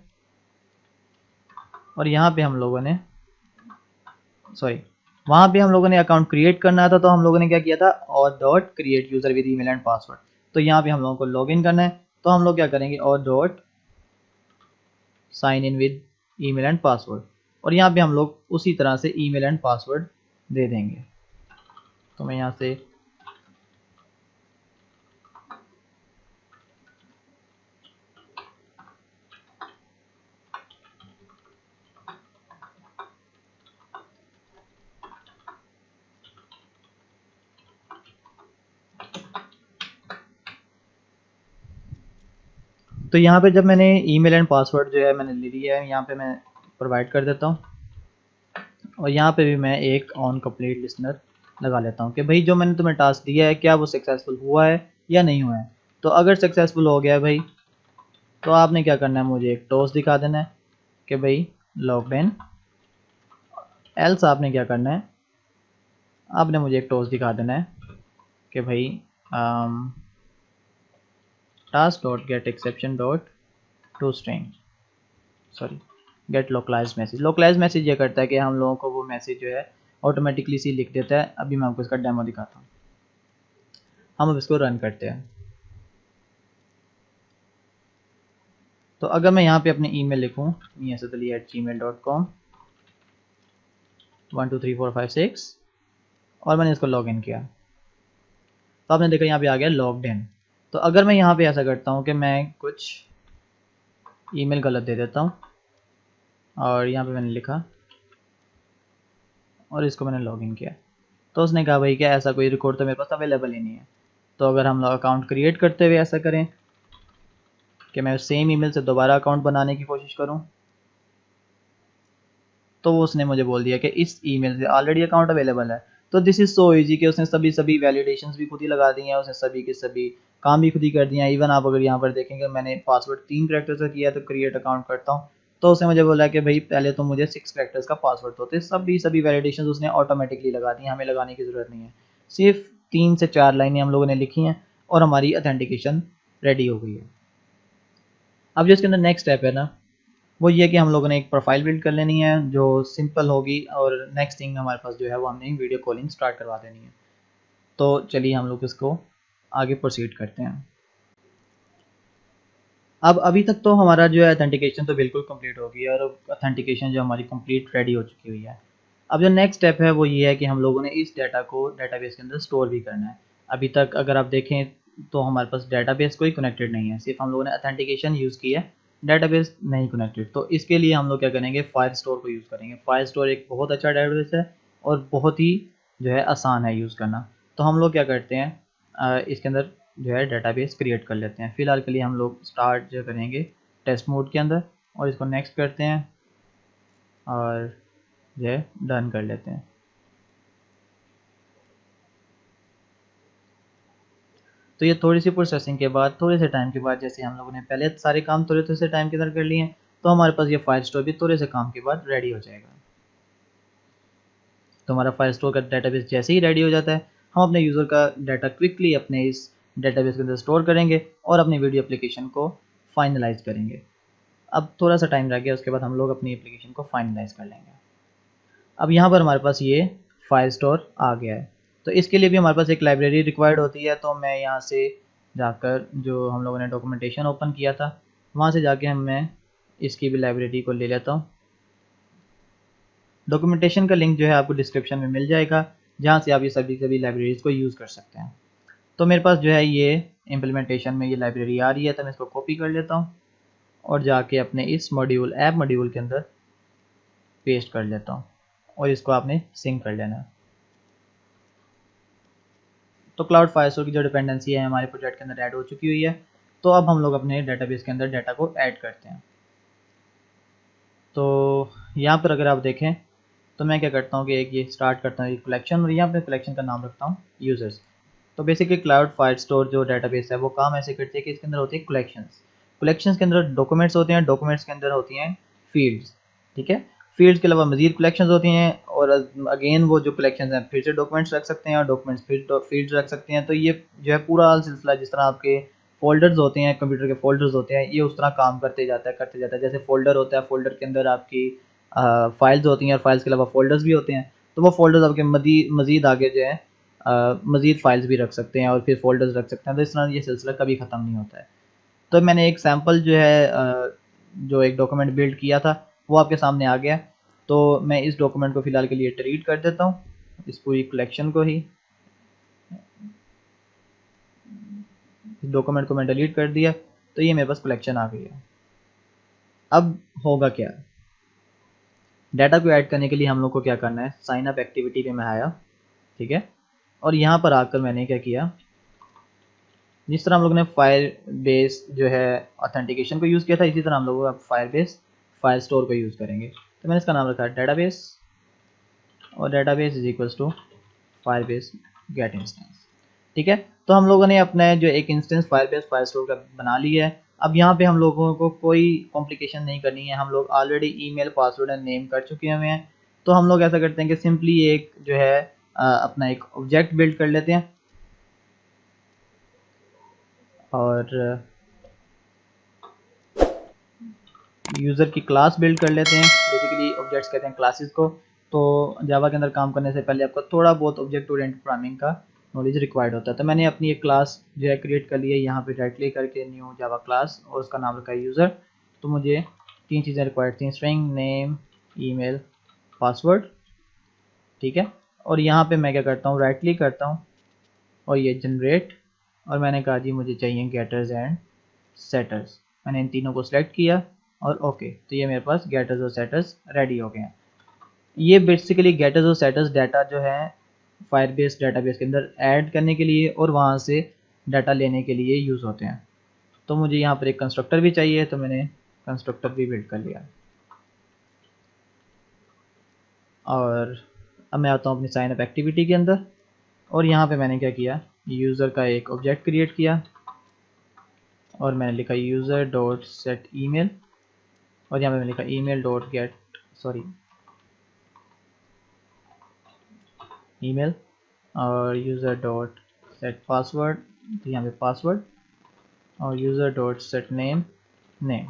और यहाँ पे हम लोगों ने वहाँ पे हम लोगों ने अकाउंट क्रिएट करना था। तो हम लोगों ने क्या किया था, और dot create user with email and password. तो यहाँ पे हम लोगों को लॉगिन करना है तो हम लोग क्या करेंगे, और dot sign in with email and password और यहाँ पे हम लोग उसी तरह से ईमेल एंड पासवर्ड दे देंगे। तो मैं यहाँ से तो यहाँ पे जब मैंने ईमेल एंड पासवर्ड जो है मैंने ले लिया है, यहाँ पे मैं प्रोवाइड कर देता हूँ और यहाँ पे भी मैं एक ऑन कंप्लीट लिसनर लगा लेता हूँ कि भाई जो मैंने तुम्हें टास्क दिया है क्या वो सक्सेसफुल हुआ है या नहीं हुआ है। तो अगर सक्सेसफुल हो गया है भाई तो आपने क्या करना है, मुझे एक टॉस दिखा देना है कि भाई लॉग्ड इन। एल्स आपने क्या करना है, आपने मुझे एक टॉस दिखा देना है कि भाई task dot get exception dot to string get localize message. Localize message ये करता है कि हम लोगों को वो मैसेज जो है ऑटोमेटिकली सी लिख देता है। अभी मैं आपको इसका डेमो दिखाता हूँ। हम अब इसको रन करते हैं। तो अगर मैं यहाँ पे अपनी ईमेल लिखूँ miasadali@gmail.com 123456 और मैंने इसको लॉगिन किया तो आपने देखा यहाँ पे आ गया लॉग्ड इन। तो अगर मैं यहाँ पे ऐसा करता हूँ कि मैं कुछ ईमेल गलत दे देता हूँ और यहाँ पे मैंने लिखा और इसको मैंने लॉगिन किया तो उसने कहा भाई क्या ऐसा कोई रिकॉर्ड तो मेरे पास अवेलेबल ही नहीं है। तो अगर हम लोग अकाउंट क्रिएट करते हुए ऐसा करें कि मैं सेम ईमेल से दोबारा अकाउंट बनाने की कोशिश करूं तो वो उसने मुझे बोल दिया कि इस ईमेल से ऑलरेडी अकाउंट अवेलेबल है। तो दिस इज़ सो इजी कि उसने सभी वैलिडेशंस भी खुद ही लगा दी हैं, उसने सभी के सभी काम भी खुद ही कर दिए हैं। इवन आप अगर यहाँ पर देखेंगे मैंने पासवर्ड 3 कैरेक्टर्स का किया तो क्रिएट अकाउंट करता हूँ तो उसने मुझे बोला कि भाई पहले तो मुझे 6 कैरेक्टर्स का पासवर्ड होते, सभी वैलिडेशंस उसने ऑटोमेटिकली लगा दी, हमें लगाने की ज़रूरत नहीं है। सिर्फ 3 से 4 लाइनें हम लोगों ने लिखी हैं और हमारी ऑथेंटिकेशन रेडी हो गई है। अब जो इसके अंदर नेक्स्ट स्टेप है ना, वो ये कि हम लोगों ने एक प्रोफाइल बिल्ड कर लेनी है जो सिंपल होगी, और नेक्स्ट थिंग हमारे पास जो है वो हमने वीडियो कॉलिंग स्टार्ट करवा देनी है। तो चलिए हम लोग इसको आगे प्रोसीड करते हैं। अब अभी तक तो हमारा जो है ऑथेंटिकेशन तो बिल्कुल कंप्लीट हो गई है, और ऑथेंटिकेशन जो हमारी कंप्लीट रेडी हो चुकी हुई है। अब जो नेक्स्ट स्टेप है वो ये है कि हम लोगों ने इस डाटा को डेटाबेस के अंदर स्टोर भी करना है। अभी तक अगर आप देखें तो हमारे पास डेटाबेस कोई कनेक्टेड नहीं है, सिर्फ हम लोगों ने ऑथेंटिकेशन यूज़ की है, डेटाबेस नहीं कनेक्टेड। तो इसके लिए हम लोग क्या करेंगे, फाइल स्टोर को यूज़ करेंगे। फाइल स्टोर एक बहुत अच्छा डेटाबेस है और बहुत ही जो है आसान है यूज़ करना। तो हम लोग क्या करते हैं, इसके अंदर जो है डेटाबेस क्रिएट कर लेते हैं। फ़िलहाल के लिए हम लोग स्टार्ट जो करेंगे टेस्ट मोड के अंदर, और इसको नेक्स्ट करते हैं और जो है डन कर लेते हैं। तो ये थोड़ी सी प्रोसेसिंग के बाद, थोड़े से टाइम के बाद, जैसे हम लोगों ने पहले सारे काम थोड़े से टाइम के अंदर कर लिए हैं, तो हमारे पास ये फाइल स्टोर भी थोड़े से काम के बाद रेडी हो जाएगा। तो हमारा फाइल स्टोर का डेटाबेस जैसे ही रेडी हो जाता है, हम अपने यूज़र का डाटा क्विकली अपने इस डेटाबेस के अंदर स्टोर करेंगे और अपनी वीडियो एप्लीकेशन को फाइनलाइज करेंगे। अब थोड़ा सा टाइम रह गया, उसके बाद हम लोग अपनी एप्लीकेशन को फाइनलाइज कर लेंगे। अब यहाँ पर हमारे पास ये फाइल स्टोर आ गया है। तो इसके लिए भी हमारे पास एक लाइब्रेरी रिक्वायर्ड होती है। तो मैं यहाँ से जाकर, जो हम लोगों ने डॉक्यूमेंटेशन ओपन किया था, वहाँ से जाके मैं इसकी भी लाइब्रेरी को ले लेता हूँ। डॉक्यूमेंटेशन का लिंक जो है आपको डिस्क्रिप्शन में मिल जाएगा, जहाँ से आप ये सभी लाइब्रेरीज़ को यूज़ कर सकते हैं। तो मेरे पास जो है ये इम्प्लीमेंटेशन में ये लाइब्रेरी आ रही है, तो मैं इसको कॉपी कर लेता हूँ और जाके अपने इस मॉड्यूल ऐप मॉड्यूल के अंदर पेस्ट कर लेता हूँ, और इसको आपने सिंक कर लेना है। तो क्लाउड फाइल स्टोर की जो डिपेंडेंसी है हमारे प्रोजेक्ट के अंदर ऐड हो चुकी हुई है। तो अब हम लोग अपने डेटाबेस के अंदर डाटा को ऐड करते हैं। तो यहाँ पर अगर आप देखें तो मैं क्या करता हूँ कि एक ये स्टार्ट करता हूँ एक कलेक्शन, और यहाँ पे कलेक्शन का नाम रखता हूँ यूजर्स। तो बेसिकली क्लाउड फाइल स्टोर जो डेटाबेस है वो काम ऐसे करती है कि इसके अंदर होती है कलेक्शंस। कलेक्शंस के अंदर डॉक्यूमेंट्स होते हैं, डॉक्यूमेंट्स के अंदर होती हैं फील्ड्स। ठीक है, फील्ड्स के अलावा मजीद कलेक्शंस होती हैं, और अगेन वो जो कलेक्शंस हैं फिर से डॉक्यूमेंट्स रख सकते हैं, और डॉक्यूमेंट्स फिर फील्ड्स रख सकते हैं। तो ये जो है पूरा सिलसिला, जिस तरह आपके फोल्डर्स होते हैं, कंप्यूटर के फोल्डर्स होते हैं, ये उस तरह काम करते जाता है। जैसे फोल्डर होता है, फोल्डर के अंदर आपकी फाइल्स होती हैं, और फाइल्स के अलावा फोल्डर्स भी होते हैं। तो वो फोल्डर्स आपके मजीद आगे जो है मजीद फाइल्स भी रख सकते हैं और फिर फोल्डर्स रख सकते हैं। तो इस तरह ये सिलसिला कभी ख़त्म नहीं होता है। तो मैंने एक सैम्पल जो है जो एक डॉक्यूमेंट बिल्ड किया था वो आपके सामने आ गया। तो मैं इस डॉक्यूमेंट को फ़िलहाल के लिए डिलीट कर देता हूँ, इस पूरी कलेक्शन को ही। इस डॉक्यूमेंट को मैं डिलीट कर दिया, तो ये मेरे पास कलेक्शन आ गई है। अब होगा क्या, डाटा को ऐड करने के लिए हम लोग को क्या करना है, साइन अप एक्टिविटी पे मैं आया। ठीक है, और यहाँ पर आकर मैंने क्या किया, जिस तरह हम लोग ने फायर बेस जो है ऑथेंटिकेशन को यूज़ किया था, इसी तरह हम लोग अब फायर बेस फाइल स्टोर को यूज़ करेंगे। तो मैंने इसका नाम रखा है डेटाबेस, और database is equals to Firebase get instance. ठीक है, तो हम लोगों ने अपना जो एक instance Firebase file store का बना लिया है। अब यहाँ पे हम लोगों को कोई कॉम्प्लिकेशन नहीं करनी है, हम लोग already email password and name कर चुके हुए हैं। तो हम लोग ऐसा करते हैं कि सिंपली एक जो है अपना एक ऑब्जेक्ट बिल्ड कर लेते हैं, और यूज़र की क्लास बिल्ड कर लेते हैं। बेसिकली ऑब्जेक्ट्स कहते हैं क्लासेस को। तो जावा के अंदर काम करने से पहले आपको थोड़ा बहुत ऑब्जेक्ट ओरिएंटेड प्रोग्रामिंग का नॉलेज रिक्वायर्ड होता है। तो मैंने अपनी एक क्लास जो है क्रिएट कर ली है, यहाँ पे राइट क्लिक करके न्यू जावा क्लास, और उसका नाम रखा है यूज़र। तो मुझे 3 चीज़ें रिक्वायर्ड थी, स्ट्रिंग, नेम, ईमेल, पासवर्ड। ठीक है, और यहाँ पे मैं क्या करता हूँ, राइट क्लिक करता हूँ और ये जनरेट, और मैंने कहा जी मुझे चाहिए गेटर्स एंड सेटर्स। मैंने इन तीनों को सिलेक्ट किया और ओके, तो ये मेरे पास गेटर्स और सेटर्स रेडी हो गए हैं। ये बेसिकली गेटर्स और सेटर्स डाटा जो है फायरबेस डेटाबेस के अंदर ऐड करने के लिए और वहाँ से डाटा लेने के लिए यूज़ होते हैं। तो मुझे यहाँ पर एक कंस्ट्रक्टर भी चाहिए, तो मैंने कंस्ट्रक्टर भी बिल्ड कर लिया। और अब मैं आता हूँ अपनी साइन अप एक्टिविटी के अंदर, और यहाँ पे मैंने क्या किया, यूज़र का एक ऑब्जेक्ट क्रिएट किया, और मैंने लिखा यूज़र डॉट सेट ईमेल, और यहाँ पे मैंने लिखा ईमेल डॉट गेट ईमेल, और यूज़र डॉट सेट पासवर्ड, तो यहाँ पे पासवर्ड, और user dot set name name.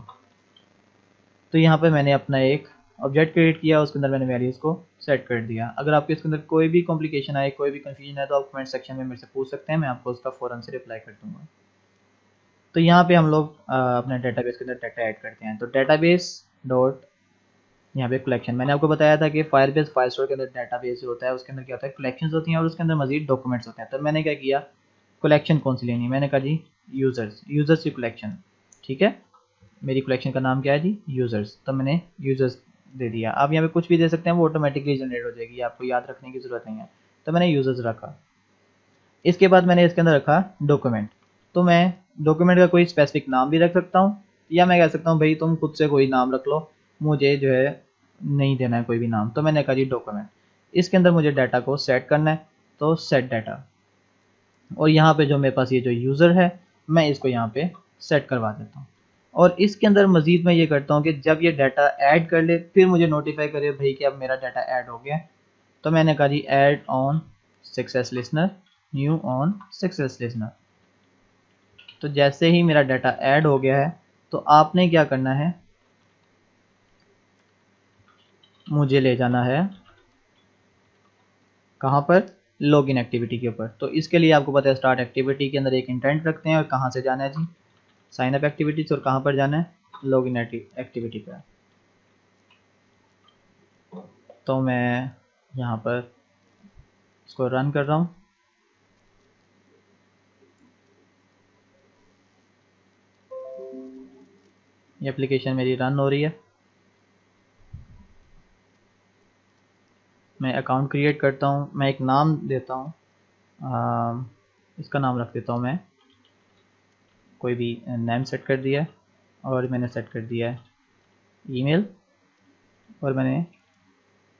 तो यहाँ पे मैंने अपना एक ऑब्जेक्ट क्रिएट किया, उसके अंदर मैंने वैल्यूज़ को सेट कर दिया। अगर आपके इसके अंदर कोई भी कॉम्प्लिकेशन आए, कोई भी कन्फ्यूजन है, तो आप कमेंट सेक्शन में मेरे से पूछ सकते हैं, मैं आपको उसका फ़ौरन से रिप्लाई कर दूँगा। तो यहाँ पे हम लोग अपने डेटाबेस के अंदर डाटा ऐड करते हैं। तो डेटाबेस डॉट यहाँ पे कलेक्शन, मैंने आपको बताया था कि फायरबेस फाइल स्टोर के अंदर डेटाबेस जो होता है उसके अंदर क्या होता है, कलेक्शंस होती हैं और उसके अंदर मजीद डॉक्यूमेंट्स होते हैं। तो मैंने क्या किया, कलेक्शन कौन सी लेनी है, मैंने कहा जी यूज़र्स की कलेक्शन। ठीक है, मेरी कलेक्शन का नाम क्या है जी, यूज़र्स। तो मैंने यूज़र्स दे दिया। आप यहाँ पे कुछ भी दे सकते हैं, वो ऑटोमेटिकली जनरेट हो जाएगी, आपको याद रखने की ज़रूरत नहीं है। तो मैंने यूज़र्स रखा। इसके बाद मैंने इसके अंदर रखा डॉक्यूमेंट। तो मैं डॉक्यूमेंट का कोई स्पेसिफिक नाम भी रख सकता हूँ, या मैं कह सकता हूँ भाई तुम खुद से कोई नाम रख लो, मुझे जो है नहीं देना है कोई भी नाम। तो मैंने कहा जी डॉक्यूमेंट। इसके अंदर मुझे डाटा को सेट करना है, तो सेट डाटा। और यहाँ पे जो मेरे पास ये जो यूज़र है, मैं इसको यहाँ पे सेट करवा देता हूँ। और इसके अंदर मज़ीद मैं ये करता हूँ कि जब ये डाटा ऐड कर ले, फिर मुझे नोटिफाई करे भाई कि अब मेरा डाटा ऐड हो गया। तो मैंने कहा जी add on success listener, new on success listener. तो जैसे ही मेरा डाटा ऐड हो गया है, तो आपने क्या करना है, मुझे ले जाना है कहाँ पर, लॉगिन एक्टिविटी के ऊपर। तो इसके लिए आपको पता है स्टार्ट एक्टिविटी के अंदर एक इंटेंट रखते हैं, और कहाँ से जाना है जी, साइन अप एक्टिविटीज, और कहाँ पर जाना है, लॉगिन एक्टिविटी पर। तो मैं यहाँ पर इसको रन कर रहा हूँ। ये एप्लीकेशन मेरी रन हो रही है। मैं अकाउंट क्रिएट करता हूँ, मैं एक नाम देता हूँ, इसका नाम रख देता हूँ मैं, कोई भी नेम सेट कर दिया है, और मैंने सेट कर दिया है ईमेल, और मैंने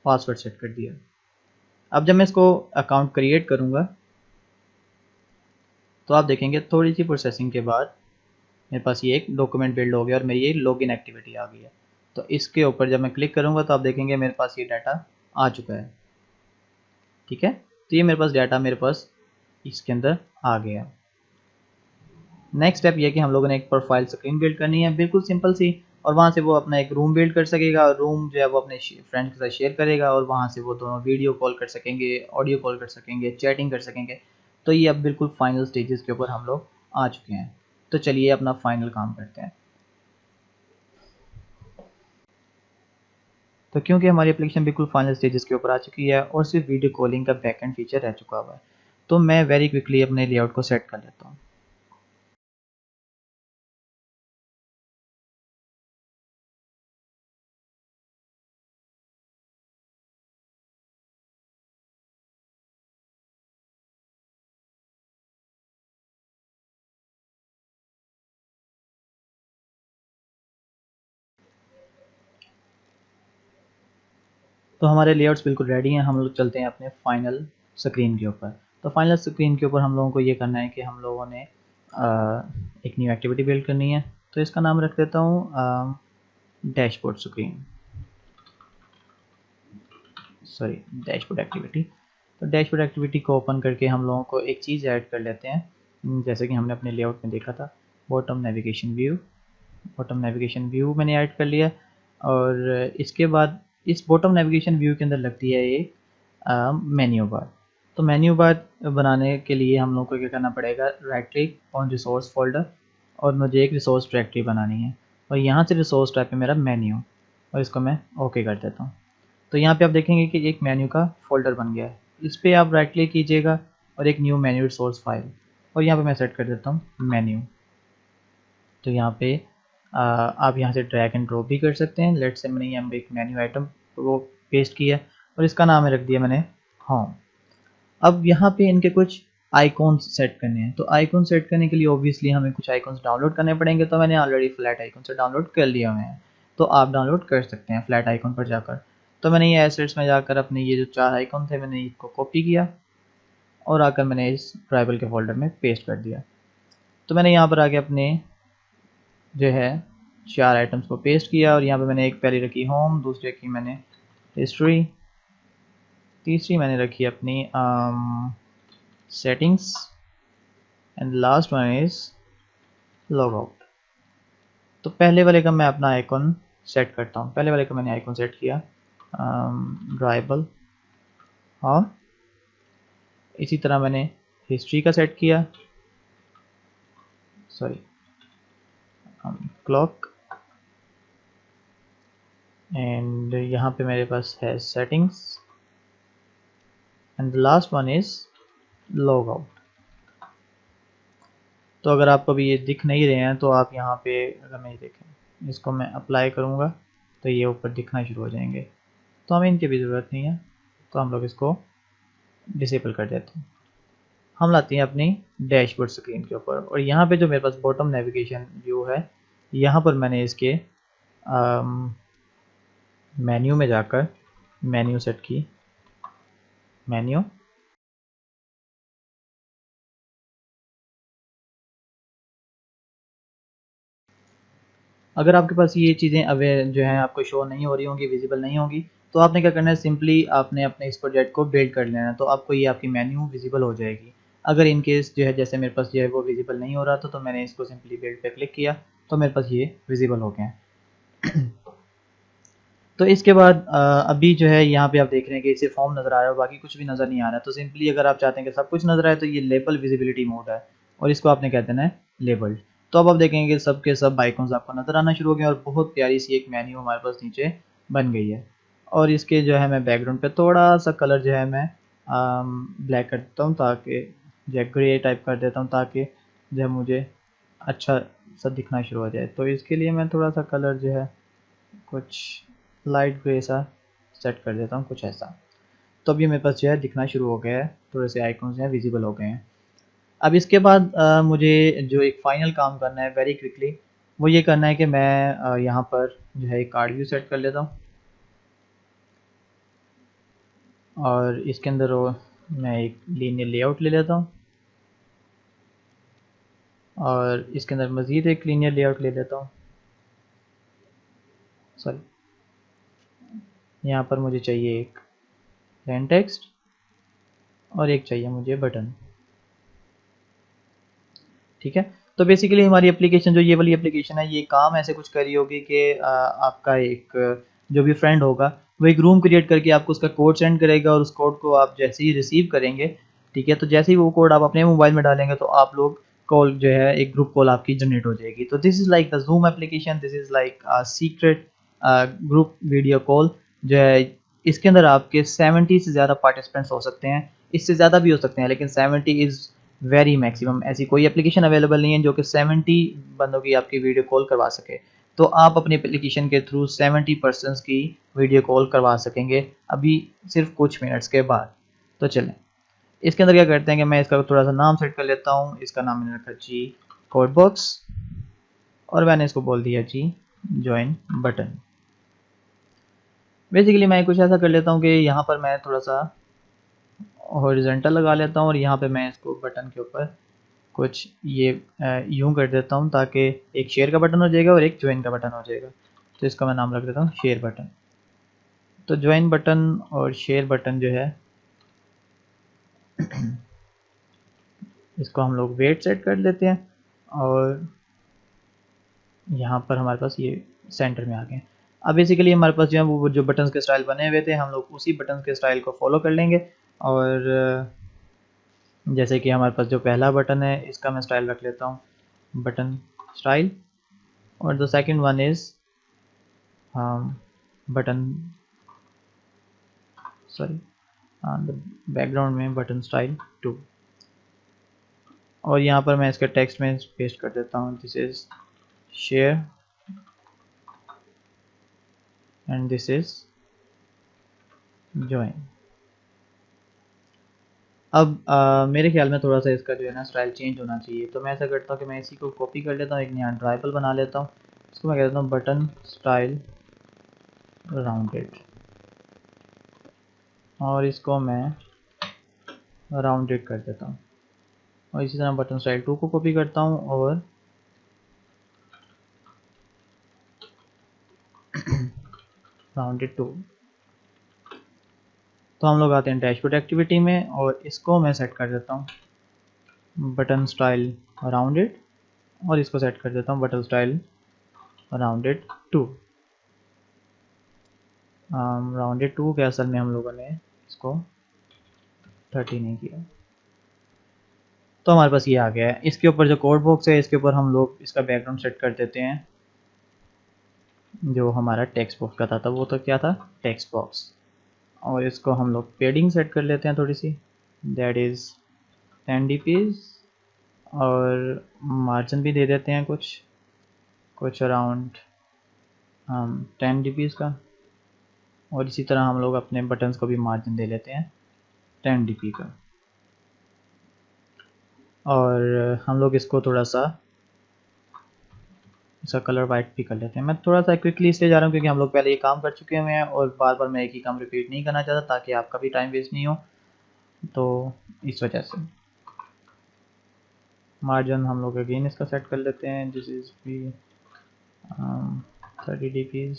पासवर्ड सेट कर दिया। अब जब मैं इसको अकाउंट क्रिएट करूँगा, तो आप देखेंगे थोड़ी सी प्रोसेसिंग के बाद मेरे पास ये एक डॉक्यूमेंट बिल्ड हो गया और मेरी ये लॉगिन एक्टिविटी आ गई है। तो इसके ऊपर जब मैं क्लिक करूँगा, तो आप देखेंगे मेरे पास ये डाटा आ चुका है। ठीक है, तो ये मेरे पास डाटा मेरे पास इसके अंदर आ गया है। नेक्स्ट स्टेप ये कि हम लोगों ने एक प्रोफाइल स्क्रीन बिल्ड करनी है, बिल्कुल सिंपल सी, और वहाँ से वो अपना एक रूम बिल्ड कर सकेगा, और रूम जो है वो अपने फ्रेंड्स के साथ शेयर करेगा, और वहाँ से वो दोनों वीडियो कॉल कर सकेंगे, ऑडियो कॉल कर सकेंगे, चैटिंग कर सकेंगे। तो ये अब बिल्कुल फाइनल स्टेजेस के ऊपर हम लोग आ चुके हैं। तो चलिए अपना फाइनल काम करते हैं। तो क्योंकि हमारी एप्लीकेशन बिल्कुल फाइनल स्टेजेस के ऊपर आ चुकी है, और सिर्फ वीडियो कॉलिंग का बैकएंड फीचर रह चुका हुआ है, तो मैं वेरी क्विकली अपने लेआउट को सेट कर लेता हूँ। तो हमारे लेआउट्स बिल्कुल रेडी हैं, हम लोग चलते हैं अपने फाइनल स्क्रीन के ऊपर। तो फाइनल स्क्रीन के ऊपर हम लोगों को ये करना है कि हम लोगों ने एक न्यू एक्टिविटी बिल्ड करनी है। तो इसका नाम रख देता हूँ dashboard screen, sorry dashboard activity. तो डैशबोर्ड एक्टिविटी को ओपन करके हम लोगों को एक चीज़ ऐड कर लेते हैं, जैसे कि हमने अपने लेआउट में देखा था, bottom navigation view. Bottom navigation view मैंने ऐड कर लिया, और इसके बाद इस बॉटम नेविगेशन व्यू के अंदर लगती है एक मेन्यू बार। तो मेन्यू बार बनाने के लिए हम लोग को क्या करना पड़ेगा, right click on resource folder, और मुझे एक रिसोर्स डायरेक्टरी बनानी है, और यहाँ से रिसोर्स टाइप है मेरा मेन्यू, और इसको मैं ओके कर देता हूँ। तो यहाँ पे आप देखेंगे कि एक मेन्यू का फोल्डर बन गया है। इस पर आप राइट क्लिक कीजिएगा, और एक न्यू मेन्यू रिसोर्स फाइल, और यहाँ पे मैं सेट कर देता हूँ मेन्यू। तो यहाँ पे आप यहाँ से ड्रैग एंड ड्रॉप भी कर सकते हैं। लेट्स से मैंने यहाँ पे एक मेन्यू आइटम वो पेस्ट किया, और इसका नाम है रख दिया मैंने होम। अब यहाँ पे इनके कुछ आइकॉन्स सेट करने हैं। तो आइकॉन सेट करने के लिए ऑब्वियसली हमें कुछ आइकॉन्स डाउनलोड करने पड़ेंगे। तो मैंने ऑलरेडी फ्लैट आइकॉन से डाउनलोड कर लिए हुए हैं, तो आप डाउनलोड कर सकते हैं फ्लैट आइकॉन पर जाकर। तो मैंने ये एसेट्स में जाकर अपने ये जो 4 आइकॉन थे, मैंने इसको कॉपी किया, और आकर मैंने इस ट्राइबल के फोल्डर में पेस्ट कर दिया। तो मैंने यहाँ पर आके अपने जो है 4 आइटम्स को पेस्ट किया, और यहाँ पे मैंने एक पहली रखी होम, दूसरी रखी मैंने हिस्ट्री, तीसरी मैंने रखी अपनी settings and last one is log out. तो पहले वाले का मैं अपना आइकॉन सेट करता हूँ। पहले वाले का मैंने आइकॉन सेट किया ड्राइबल, और इसी तरह मैंने हिस्ट्री का सेट किया, सॉरी क्लॉक, एंड यहाँ पे मेरे पास है settings and the last one is log out. तो अगर आपको भी ये दिख नहीं रहे हैं तो आप यहाँ पे अगर मैं ये देखें, इसको मैं अप्लाई करूँगा तो ये ऊपर दिखना शुरू हो जाएंगे। तो हमें इनकी भी ज़रूरत नहीं है, तो हम लोग इसको डिसेबल कर देते हैं। हम लाते हैं अपनी डैशबोर्ड स्क्रीन के ऊपर, और यहाँ पे जो मेरे पास बॉटम नेविगेशन व्यू है, यहाँ पर मैंने इसके मेन्यू में जाकर मेन्यू सेट की, मेन्यू, अगर आपके पास ये चीज़ें अवेयर जो है आपको शो नहीं हो रही होंगी, विजिबल नहीं होंगी, तो आपने क्या करना है, सिंपली आपने अपने इस प्रोजेक्ट को बिल्ड कर लेना है, तो आपको ये आपकी मेन्यू विजिबल हो जाएगी। अगर इन केस जो है जैसे मेरे पास जो है वो विजिबल नहीं हो रहा था, तो मैंने इसको सिंपली बिल्ड पे क्लिक किया तो मेरे पास ये विजिबल हो गए हैं। तो इसके बाद अभी जो है यहाँ पे आप देख रहे हैं कि इसे फॉर्म नज़र आ रहा है, बाकी कुछ भी नज़र नहीं आ रहा है। तो सिंपली अगर आप चाहते हैं कि सब कुछ नज़र आए तो ये लेबल विजिबिलिटी मोड है, और इसको आपने कहते हैं लेबल्ड। तो अब आप देखेंगे कि सब के सब आइकॉन्स आपको नज़र आना शुरू हो गए, और बहुत प्यारी सी एक मेन्यू हमारे पास नीचे बन गई है। और इसके जो है मैं बैकग्राउंड पे थोड़ा सा कलर जो है मैं ब्लैक कर देता हूँ, ताकि जो ग्रे टाइप कर देता हूँ, ताकि जो है मुझे अच्छा सा दिखना शुरू हो जाए। तो इसके लिए मैं थोड़ा सा कलर जो है कुछ लाइट ग्रे सा सेट कर देता हूँ, कुछ ऐसा। तो अभी मेरे पास जो है दिखना शुरू हो गया है, थोड़े से आइकॉन्स जो है विजिबल हो गए हैं। अब इसके बाद मुझे जो एक फाइनल काम करना है वेरी क्विकली, वो ये करना है कि मैं यहाँ पर जो है एक कार्ड व्यू सेट कर लेता हूँ, और इसके अंदर मैं एक लीनियर लेआउट ले लेता हूँ, और इसके अंदर मज़ीद एक लीनियर लेआउट ले लेता हूँ। सॉरी, यहाँ पर मुझे चाहिए एक प्लेन टेक्स्ट, और एक चाहिए मुझे बटन। ठीक है, तो बेसिकली हमारी एप्लीकेशन जो ये वाली एप्लीकेशन है, ये काम ऐसे कुछ करी होगी कि आपका एक जो भी फ्रेंड होगा वो एक रूम क्रिएट करके आपको उसका कोड सेंड करेगा, और उस कोड को आप जैसे ही रिसीव करेंगे, ठीक है, तो जैसे ही वो कोड आप अपने मोबाइल में डालेंगे तो आप लोग कॉल जो है एक ग्रुप कॉल आपकी जनरेट हो जाएगी। तो this is like the zoom application, this is like secret group video call जो है। इसके अंदर आपके 70 से ज़्यादा पार्टिसिपेंट्स हो सकते हैं, इससे ज़्यादा भी हो सकते हैं, लेकिन 70 इज़ वेरी मैक्सिमम। ऐसी कोई एप्लीकेशन अवेलेबल नहीं है जो कि 70 बंदों की आपकी वीडियो कॉल करवा सके। तो आप अपनी एप्लीकेशन के थ्रू 70 पर्सनस की वीडियो कॉल करवा सकेंगे अभी सिर्फ कुछ मिनट्स के बाद। तो चलें, इसके अंदर क्या करते हैं कि मैं इसका थोड़ा सा नाम सेट कर लेता हूँ। इसका नाम मैंने रखा जी कोड बॉक्स, और मैंने इसको बोल दिया जी ज्वाइन बटन। बेसिकली मैं कुछ ऐसा कर लेता हूँ कि यहाँ पर मैं थोड़ा सा हॉरिजॉन्टल लगा लेता हूँ, और यहाँ पे मैं इसको बटन के ऊपर कुछ ये यूं कर देता हूँ, ताकि एक शेयर का बटन हो जाएगा और एक ज्वाइन का बटन हो जाएगा। तो इसका मैं नाम रख देता हूँ शेयर बटन। तो ज्वाइन बटन और शेयर बटन जो है इसको हम लोग वेट सेट कर लेते हैं, और यहाँ पर हमारे पास ये सेंटर में आ गए। अब बेसिकली हमारे पास जो है वो जो बटन्स के स्टाइल बने हुए थे, हम लोग उसी बटन्स के स्टाइल को फॉलो कर लेंगे। और जैसे कि हमारे पास जो पहला बटन है, इसका मैं स्टाइल रख लेता हूँ बटन स्टाइल, और the second one is button, sorry, background में बटन स्टाइल 2। और यहाँ पर मैं इसके टेक्स्ट में पेस्ट कर देता हूँ this is share and this is join. अब मेरे ख्याल में थोड़ा सा इसका जो है ना स्टाइल चेंज होना चाहिए, तो मैं ऐसा करता हूँ कि मैं इसी को कॉपी कर लेता हूँ, एक नया ड्राइबल बना लेता हूँ, इसको मैं कहता हूँ बटन स्टाइल राउंडेड, और इसको मैं राउंडेड कर देता हूँ। और इसी तरह बटन स्टाइल 2 को कॉपी करता हूँ और राउंडेड 2। तो हम लोग आते हैं डैशबोर्ड एक्टिविटी में और इसको मैं सेट कर देता हूँ बटन स्टाइल राउंडेड और इसको सेट कर देता हूँ बटन स्टाइल राउंडेड 2। राउंडेड 2 के असल में हम लोगों ने इसको 30 नहीं किया, तो हमारे पास ये आ गया है। इसके ऊपर जो कोड बॉक्स है इसके ऊपर हम लोग इसका बैकग्राउंड सेट कर देते हैं। जो हमारा टेक्स्ट बॉक्स का था वो तो क्या था, टेक्स्ट बॉक्स। और इसको हम लोग पेडिंग सेट कर लेते हैं थोड़ी सी, दैट इज़ 10 dps। और मार्जिन भी दे देते हैं कुछ अराउंड 10 dps का। और इसी तरह हम लोग अपने बटन्स को भी मार्जिन दे लेते हैं 10 dp का। और हम लोग इसको थोड़ा सा इसका कलर वाइट भी कर लेते हैं। मैं थोड़ा सा क्विकली इसलिए जा रहा हूँ क्योंकि हम लोग पहले ये काम कर चुके हुए हैं और बार बार मैं एक ही काम रिपीट नहीं करना चाहता ताकि आपका भी टाइम वेस्ट नहीं हो, तो इस वजह से। मार्जिन हम लोग अगेन इसका सेट कर लेते हैं, दिस इज भी 30 dps,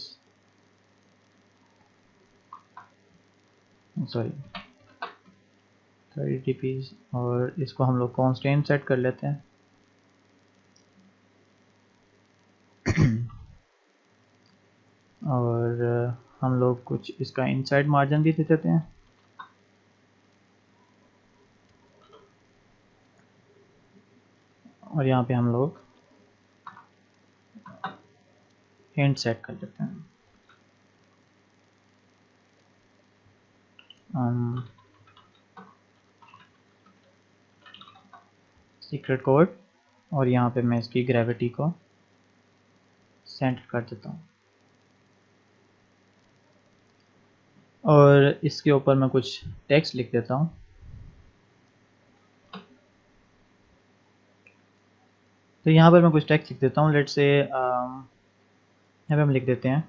सॉरी 30 dps। और इसको हम लोग कांस्टेंट सेट कर लेते हैं और हम लोग कुछ इसका इनसाइड मार्जिन भी दे देते हैं। और यहाँ पे हम लोग हिंट सेट कर देते हैं, सीक्रेट कोड। और यहाँ पे मैं इसकी ग्रेविटी को सेंटर कर देता हूँ और इसके ऊपर मैं कुछ टेक्स्ट लिख देता हूँ। तो यहाँ पर मैं कुछ टेक्स्ट लिख देता हूँ, लेट्स से यहाँ पे हम लिख देते हैं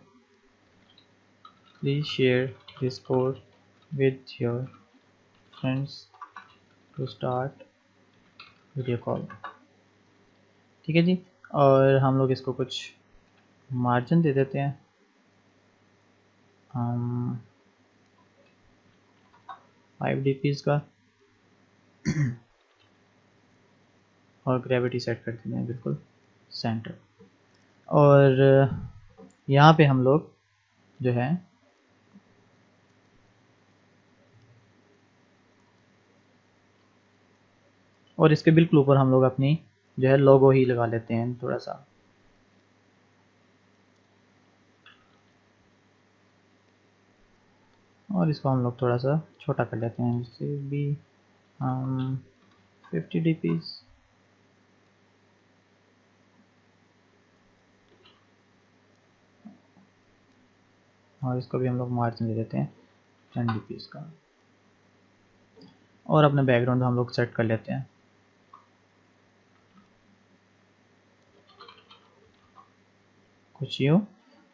please share this code with your friends to start video call. ठीक है जी। और हम लोग इसको कुछ मार्जिन दे देते हैं 5 dps का और ग्रेविटी सेट कर देते हैं बिल्कुल सेंटर। और यहाँ पे हम लोग जो है और इसके बिल्कुल ऊपर हम लोग अपनी जो है लोगो ही लगा लेते हैं थोड़ा सा। और इसको हम लोग थोड़ा सा छोटा कर लेते हैं, जिससे भी 50 dps। और इसको भी हम लोग मार्जिन दे देते हैं 10 dps का। और अपने बैकग्राउंड हम लोग सेट कर लेते हैं कुछ यूँ।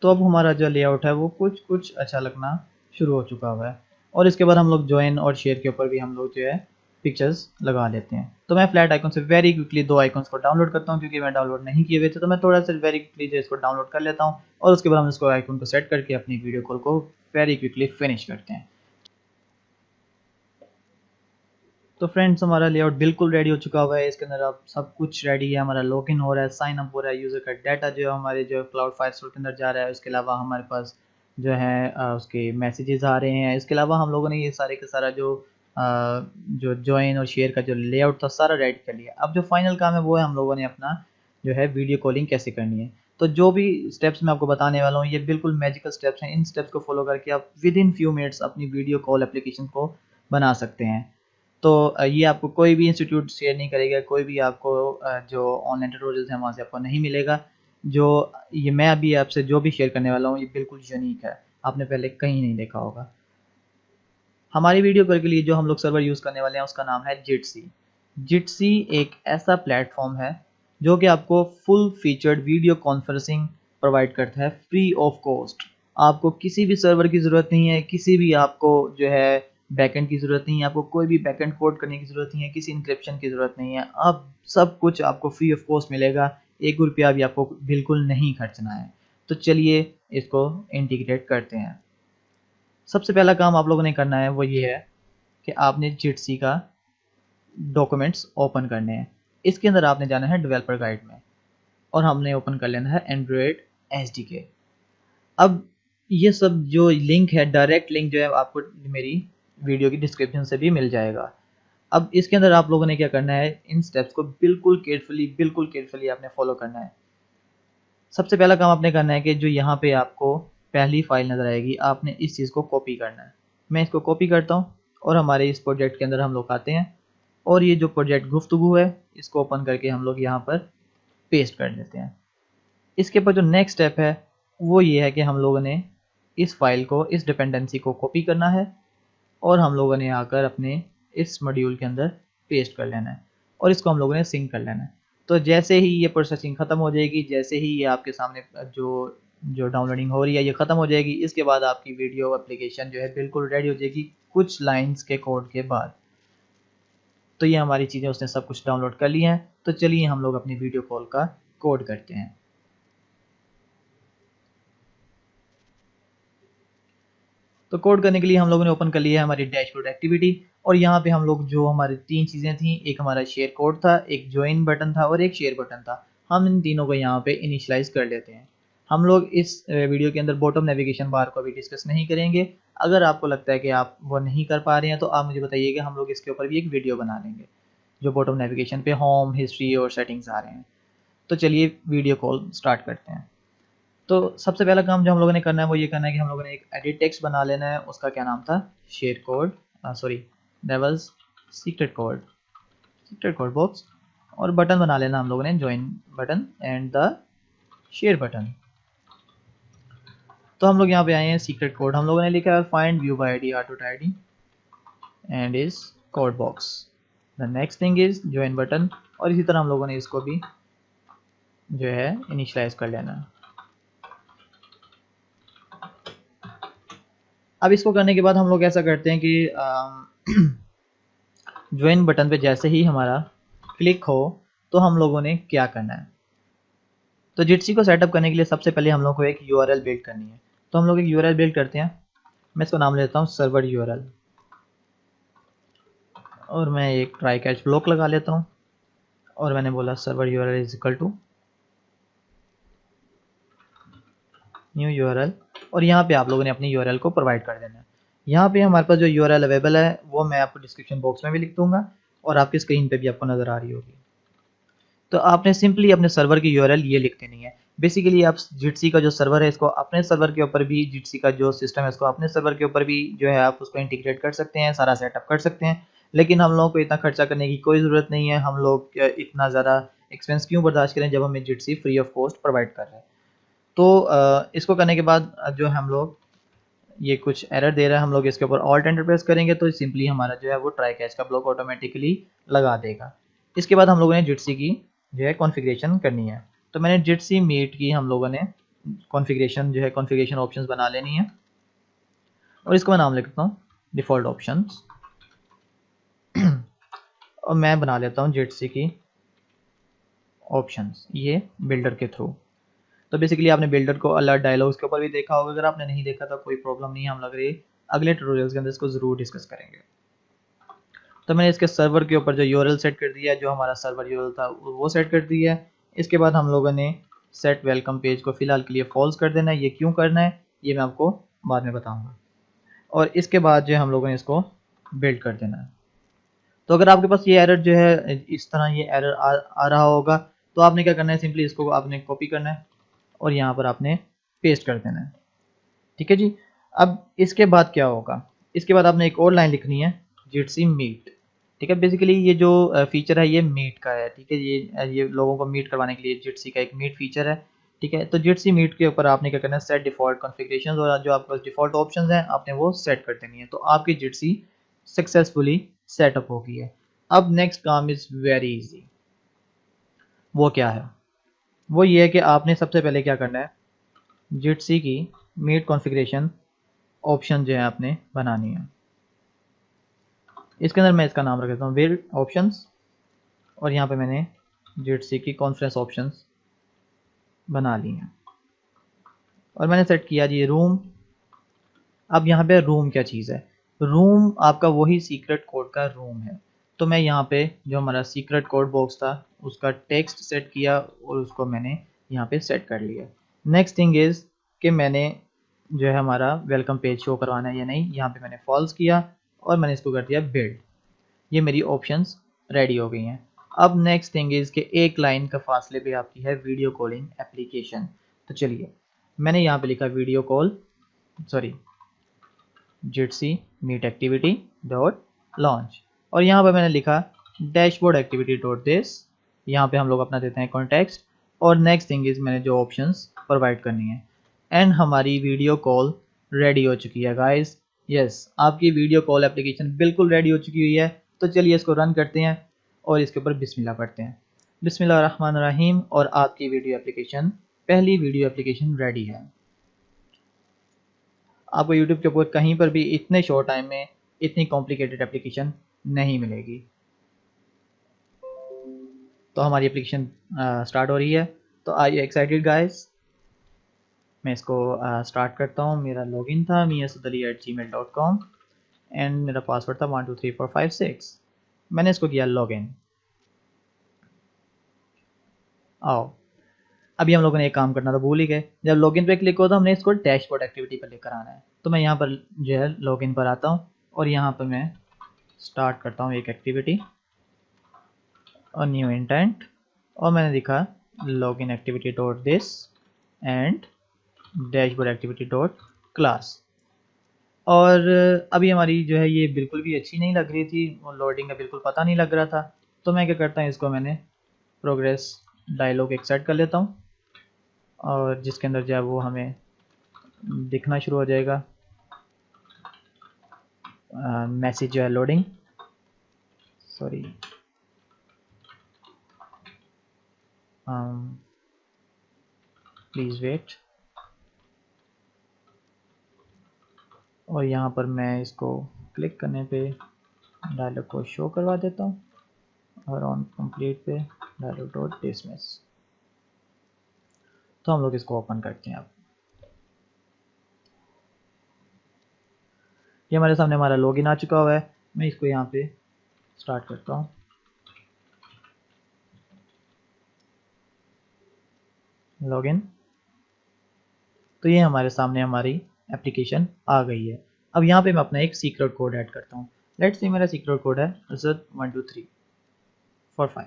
तो अब हमारा जो लेआउट है वो कुछ अच्छा लगना शुरू हो चुका हुआ है। और इसके बाद हम लोग ज्वाइन और शेयर के ऊपर भी हम लोग जो है पिक्चर्स लगा लेते हैं। तो मैं फ्लैट आइकन से वेरी क्विकली 2 आइकन्स को डाउनलोड करता हूँ क्योंकि मैं डाउनलोड नहीं किए हुए थे, तो मैं थोड़ा सा वेरी क्विकली जो इसको डाउनलोड कर लेता हूँ और उसके बाद हम इसको आइकन को सेट करके अपनी वीडियो कॉल को वेरी क्विकली फिनिश करते हैं। तो फ्रेंड्स हमारा लेआउट बिल्कुल रेडी हो चुका हुआ है। इसके अंदर अब सब कुछ रेडी है, हमारा लॉगिन हो रहा है, साइन अप हो रहा है, यूज़र का डाटा जो है हमारे जो क्लाउड फायरस्टोर के अंदर जा रहा है। उसके अलावा हमारे पास जो है उसके मैसेजेस आ रहे हैं। इसके अलावा हम लोगों ने ये सारे का सारा जो ज्वाइन और शेयर का जो लेआउट था सारा रेडी कर लिया। अब जो फाइनल काम है वो है हम लोगों ने अपना जो है वीडियो कॉलिंग कैसे करनी है। तो जो भी स्टेप्स मैं आपको बताने वाला हूँ ये बिल्कुल मैजिकल स्टेप्स हैं। इन स्टेप्स को फॉलो करके आप विद इन फ्यू मिनट्स अपनी वीडियो कॉल एप्लीकेशन को बना सकते हैं। तो ये आपको कोई भी इंस्टीट्यूट शेयर नहीं करेगा, कोई भी आपको जो ऑनलाइन ट्यूटोरियल्स हैं वहाँ से आपको नहीं मिलेगा। जो ये मैं अभी आपसे जो भी शेयर करने वाला हूँ ये बिल्कुल यूनिक है, आपने पहले कहीं नहीं देखा होगा। हमारी वीडियो कॉल के लिए जो हम लोग सर्वर यूज़ करने वाले हैं उसका नाम है जिटसी। जिटसी एक ऐसा प्लेटफॉर्म है जो कि आपको full featured video conferencing provide करता है फ्री ऑफ कॉस्ट। आपको किसी भी सर्वर की ज़रूरत नहीं है, किसी भी आपको जो है बैकएंड की ज़रूरत नहीं है, आपको कोई भी बैकएंड कोड करने की ज़रूरत नहीं है, किसी इंक्रिप्शन की ज़रूरत नहीं है। अब सब कुछ आपको फ्री ऑफ कॉस्ट मिलेगा, 1 रुपया भी आपको बिल्कुल नहीं खर्चना है। तो चलिए इसको इंटीग्रेट करते हैं। सबसे पहला काम आप लोगों ने करना है वो ये है कि आपने जिटसी का डॉक्यूमेंट्स ओपन करने हैं। इसके अंदर आपने जाना है डेवलपर गाइड में और हमने ओपन कर लेना है एंड्रॉयड एसडीके। अब ये सब जो लिंक है, डायरेक्ट लिंक जो है आपको मेरी वीडियो की डिस्क्रिप्शन से भी मिल जाएगा। अब इसके अंदर आप लोगों ने क्या करना है, इन स्टेप्स को बिल्कुल केयरफुली आपने फॉलो करना है। सबसे पहला काम आपने करना है कि जो यहाँ पे आपको पहली फाइल नज़र आएगी, आपने इस चीज़ को कॉपी करना है। मैं इसको कॉपी करता हूँ और हमारे इस प्रोजेक्ट के अंदर हम लोग आते हैं और ये जो प्रोजेक्ट गुफ्तगू है इसको ओपन करके हम लोग यहाँ पर पेस्ट कर देते हैं। इसके बाद जो नेक्स्ट स्टेप है वो ये है कि हम लोगों ने इस फाइल को, इस डिपेंडेंसी को कॉपी करना है और हम लोगों ने आकर अपने इस मॉड्यूल के अंदर पेस्ट कर लेना है और इसको हम लोगों ने सिंक कर लेना है। तो जैसे ही ये प्रोसेसिंग ख़त्म हो जाएगी, जैसे ही ये आपके सामने जो जो डाउनलोडिंग हो रही है ये ख़त्म हो जाएगी, इसके बाद आपकी वीडियो एप्लीकेशन जो है बिल्कुल रेडी हो जाएगी कुछ लाइंस के कोड के बाद। तो ये हमारी चीज़ें उसने सब कुछ डाउनलोड कर ली हैं। तो चलिए हम लोग अपनी वीडियो कॉल का कोड करते हैं। तो कोड करने के लिए हम लोगों ने ओपन कर लिया है हमारी डैशबोर्ड एक्टिविटी और यहाँ पे हम लोग जो हमारी तीन चीज़ें थी, एक हमारा शेयर कोड था, एक ज्वाइन बटन था और एक शेयर बटन था, हम इन तीनों को यहाँ पे इनिशियलाइज कर लेते हैं। हम लोग इस वीडियो के अंदर बॉटम नेविगेशन बार को भी डिस्कस नहीं करेंगे। अगर आपको लगता है कि आप वो नहीं कर पा रहे हैं तो आप मुझे बताइएगा, हम लोग इसके ऊपर भी एक वीडियो बना लेंगे जो बॉटम नेविगेशन पे होम, हिस्ट्री और सेटिंग्स आ रहे हैं। तो चलिए वीडियो कॉल स्टार्ट करते हैं। तो सबसे पहला काम जो हम लोगों ने करना है वो ये करना है कि हम लोगों ने एक एडिट टेक्स्ट बना लेना है। उसका क्या नाम था, share code, sorry dwells secret code box. और बटन बना लेना हम लोगों ने join button and the share button. तो हम लोग यहाँ पे आए हैं, सीक्रेट कोड हम लोगों ने लिखा है, find view bye ID auto ID and is code box. The next thing is join button और इसी तरह हम लोगों ने इसको भी जो है इनिशियलाइज कर लेना है। अब इसको करने के बाद हम लोग ऐसा करते हैं कि ज्वाइन बटन पे जैसे ही हमारा क्लिक हो तो हम लोगों ने क्या करना है। तो जिटसी को सेटअप करने के लिए सबसे पहले हम लोग को एक यूआरएल बिल्ड करनी है। तो हम लोग एक यूआरएल बिल्ड करते हैं। मैं इसको नाम लेता हूँ सर्वर यूआरएल और मैं एक ट्राई कैच ब्लॉक लगा लेता हूँ और मैंने बोला server URL is equal to new URL और यहाँ पे आप लोगों ने अपनी यूआरएल को प्रोवाइड कर देना है। यहाँ पे हमारे पास जो यूआरएल अवेलेबल है वो मैं आपको डिस्क्रिप्शन बॉक्स में भी लिख दूंगा और आपकी स्क्रीन पे भी आपको नज़र आ रही होगी। तो आपने सिंपली अपने सर्वर की यूआरएल ये लिख देनी है। बेसिकली आप जिटसी का जो सर्वर है इसको अपने सर्वर के ऊपर भी, जिटसी का जो सिस्टम है इसको अपने सर्वर के ऊपर भी जो है आप उसको इंटीग्रेट कर सकते हैं, सारा सेटअप कर सकते हैं। लेकिन हम लोगों को इतना खर्चा करने की कोई ज़रूरत नहीं है। हम लोग इतना ज़्यादा एक्सपेंस क्यों बर्दाश्त करें जब हमें जिटसी फ्री ऑफ कॉस्ट प्रोवाइड कर रहे हैं। तो इसको करने के बाद जो हम लोग ये कुछ एरर दे रहा है, हम लोग इसके ऊपर ऑल्ट एंटर प्रेस करेंगे तो सिंपली हमारा जो है वो ट्राई कैच का ब्लॉक ऑटोमेटिकली लगा देगा। इसके बाद हम लोगों ने जिटसी की जो है कॉन्फ़िगरेशन करनी है। तो मैंने जिटसी मीट की हम लोगों ने कॉन्फ़िगरेशन जो है कॉन्फ़िगरेशन ऑप्शंस बना लेनी है और इसको मैं नाम लिखता हूँ डिफ़ॉल्ट ऑप्शंस और मैं बना लेता हूँ जिटसी की ऑप्शंस ये बिल्डर के थ्रू। तो बेसिकली आपने बिल्डर को अलर्ट डायलॉग्स के ऊपर भी देखा होगा। अगर आपने नहीं देखा तो कोई प्रॉब्लम नहीं है, हम लोग अगले ट्यूटोरियल्स के अंदर इसको ज़रूर डिस्कस करेंगे। तो मैंने इसके सर्वर के ऊपर जो यूआरएल सेट कर दिया है, जो हमारा सर्वर यूआरएल था वो सेट कर दिया है। इसके बाद हम लोगों ने सेट वेलकम पेज को फिलहाल के लिए फॉल्स कर देना है। ये क्यों करना है ये मैं आपको बाद में बताऊंगा। और इसके बाद जो हम लोगों ने इसको बिल्ड कर देना है। तो अगर आपके पास ये एरर जो है इस तरह ये एरर आ रहा होगा तो आपने क्या करना है, सिंपली इसको आपने कॉपी करना है और यहाँ पर आपने पेस्ट कर देना है। ठीक है जी। अब इसके बाद क्या होगा, इसके बाद आपने एक और लाइन लिखनी है, जिटसी मीट। ठीक है, बेसिकली ये जो फीचर है ये मीट का है। ठीक है, ये लोगों को मीट करवाने के लिए जिटसी का एक मीट फीचर है। ठीक है, तो जिटसी मीट के ऊपर आपने क्या करना है, सेट डिफॉल्ट कॉन्फ़िगरेशंस और जो आपके पास डिफॉल्ट ऑप्शंस हैं आपने वो सेट कर देनी है। तो आपकी जिटसी सक्सेसफुली सेटअप हो गई है। अब नेक्स्ट काम इज़ वेरी इजी। वो क्या है, वो ये है कि आपने सबसे पहले क्या करना है, जिटसी की मीट कॉन्फ़िगरेशन ऑप्शन जो है आपने बनानी है। इसके अंदर मैं इसका नाम रख देता हूँ बिल्ड ऑप्शंस और यहाँ पे मैंने जिटसी की कॉन्फ्रेंस ऑप्शंस बना ली हैं और मैंने सेट किया जी रूम अब यहाँ पे रूम क्या चीज़ है, रूम आपका वही सीक्रेट कोड का रूम है। तो मैं यहाँ पे जो हमारा सीक्रेट कोड बॉक्स था उसका टेक्स्ट सेट किया और उसको मैंने यहाँ पे सेट कर लिया। नेक्स्ट थिंग इज़ कि मैंने जो है हमारा वेलकम पेज शो करवाना है या नहीं, यहाँ पे मैंने फॉल्स किया और मैंने इसको कर दिया बिल्ड। ये मेरी ऑप्शंस रेडी हो गई हैं। अब नेक्स्ट थिंग इज़ कि एक लाइन का फासले पे आपकी है वीडियो कॉलिंग एप्लीकेशन। तो चलिए मैंने यहाँ पे लिखा video call sorry Jitsi meet activity dot launch और यहाँ पर मैंने लिखा डैशबोर्ड एक्टिविटी डॉट दिस। यहाँ पे हम लोग अपना देते हैं कॉन्टेक्स्ट और नेक्स्ट थिंग इज मैंने जो ऑप्शंस प्रोवाइड करनी है एंड हमारी वीडियो कॉल रेडी हो चुकी है गाइस। यस, आपकी वीडियो कॉल एप्लीकेशन बिल्कुल रेडी हो चुकी हुई है। तो चलिए इसको रन करते हैं और इसके ऊपर बिस्मिल्लाह पढ़ते हैं। बिस्मिल्लाह रहमान रहीम और आपकी वीडियो एप्लीकेशन पहली वीडियो एप्लीकेशन रेडी है। आपको यूट्यूब के ऊपर कहीं पर भी इतने शॉर्ट टाइम में इतनी कॉम्प्लिकेटेड एप्लीकेशन नहीं मिलेगी। तो हमारी एप्लीकेशन स्टार्ट हो रही है। तो आर यू एक्साइटेड गाइस? मैं इसको स्टार्ट करता हूँ। मेरा लॉगिन था miasudali@gmail.com एंड मेरा पासवर्ड था 123456। मैंने इसको किया लॉगिन। आओ, अभी हम लोगों ने एक काम करना था, भूल ही गए। जब लॉगिन पे क्लिक हो तो हमने इसको डैशबोर्ड एक्टिविटी पर लेकर आना है। तो मैं यहाँ पर जो है लॉगिन पर आता हूँ और यहाँ पर मैं स्टार्ट करता हूँ एक एक्टिविटी और न्यू इंटेंट और मैंने लिखा login activity dot this and dashboard activity dot class. और अभी हमारी जो है ये बिल्कुल भी अच्छी नहीं लग रही थी और लोडिंग का बिल्कुल पता नहीं लग रहा था। तो मैं क्या करता हूँ, इसको मैंने प्रोग्रेस डायलॉग एक सेट कर लेता हूँ और जिसके अंदर जो है वो हमें दिखना शुरू हो जाएगा मैसेज जो है लोडिंग सॉरी प्लीज़ वेट। और यहाँ पर मैं इसको क्लिक करने पे डायलॉग को शो करवा देता हूँ और ऑन कंप्लीट पे डायलॉग डॉट डिसमिस। तो हम लोग इसको ओपन करते हैं। अब ये हमारे सामने हमारा लॉगिन आ चुका हुआ है। मैं इसको यहाँ पे स्टार्ट करता हूँ। लॉगिन। तो ये हमारे सामने हमारी एप्लीकेशन आ गई है। अब यहाँ पे मैं अपना एक सीक्रेट कोड ऐड करता हूँ। लेट्स से मेरा सीक्रेट कोड है Z12345।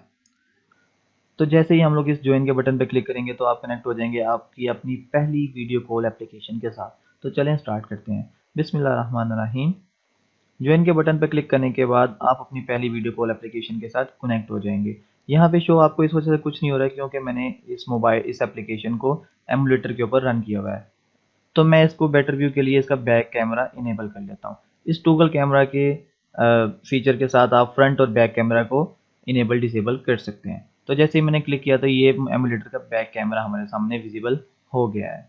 तो जैसे ही हम लोग इस ज्वाइन के बटन पर क्लिक करेंगे तो आप कनेक्ट हो जाएंगे आपकी अपनी पहली वीडियो कॉल एप्लीकेशन के साथ। तो चलें स्टार्ट करते हैं। बिस्मिल्लाहिर्रहमानिर्रहीम। ज्वाइन के बटन पर क्लिक करने के बाद आप अपनी पहली वीडियो कॉल एप्लीकेशन के साथ कनेक्ट हो जाएंगे। यहाँ पे शो आपको इस वजह से कुछ नहीं हो रहा है क्योंकि मैंने इस एप्लीकेशन को एमुलेटर के ऊपर रन किया हुआ है। तो मैं इसको बेटर व्यू के लिए इसका बैक कैमरा इनेबल कर लेता हूँ। इस टूगल कैमरा के फीचर के साथ आप फ्रंट और बैक कैमरा को इनेबल डिसेबल कर सकते हैं। तो जैसे ही मैंने क्लिक किया तो ये एमुलेटर का बैक कैमरा हमारे सामने विजिबल हो गया है।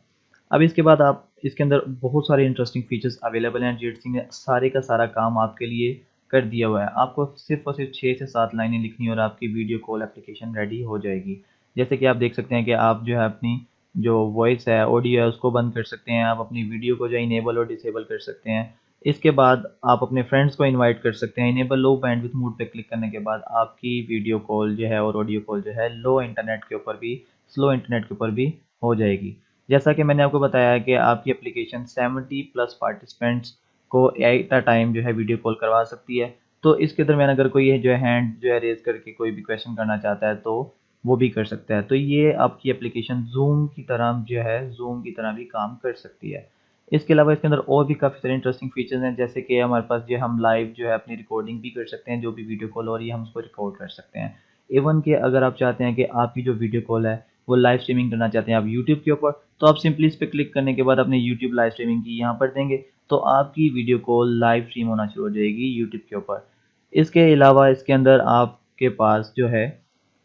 अब इसके बाद आप इसके अंदर बहुत सारे इंटरेस्टिंग फीचर्स अवेलेबल हैं। जिटसी ने सारे का सारा काम आपके लिए कर दिया हुआ है। आपको सिर्फ और सिर्फ 6 से 7 लाइनें लिखनी और आपकी वीडियो कॉल एप्लीकेशन रेडी हो जाएगी। जैसे कि आप देख सकते हैं कि आप जो है अपनी जो वॉइस है ऑडियो है उसको बंद कर सकते हैं। आप अपनी वीडियो को जो इनेबल और डिसेबल कर सकते हैं। इसके बाद आप अपने फ्रेंड्स को इनवाइट कर सकते हैं। इनेबल लो बैंडविड्थ मोड पे क्लिक करने के बाद आपकी वीडियो कॉल जो है और ऑडियो कॉल जो है लो इंटरनेट के ऊपर भी स्लो इंटरनेट के ऊपर भी हो जाएगी। जैसा कि मैंने आपको बताया कि आपकी एप्लीकेशन 70+ पार्टिसिपेंट्स को एट अ टाइम जो है वीडियो कॉल करवा सकती है। तो इसके दरमियान अगर कोई जो है हैंड जो है रेज करके कोई भी क्वेश्चन करना चाहता है तो वो भी कर सकता है। तो ये आपकी एप्लीकेशन जूम की तरह जो है जूम की तरह भी काम कर सकती है। इसके अलावा इसके अंदर और भी काफ़ी सारे इंटरेस्टिंग फीचर्स हैं जैसे कि हमारे पास जो हम लाइव जो है अपनी रिकॉर्डिंग भी कर सकते हैं। जो भी वीडियो कॉल हो रही है हम उसको रिकॉर्ड कर सकते हैं। इवन कि अगर आप चाहते हैं कि आपकी जो वीडियो कॉल है वो लाइव स्ट्रीमिंग करना चाहते हैं आप यूट्यूब के ऊपर, तो आप सिंपली इस पर क्लिक करने के बाद अपने यूट्यूब लाइव स्ट्रीमिंग की यहाँ पर देंगे तो आपकी वीडियो कॉल लाइव स्ट्रीम होना शुरू हो जाएगी यूट्यूब के ऊपर। इसके अलावा इसके अंदर आपके पास जो है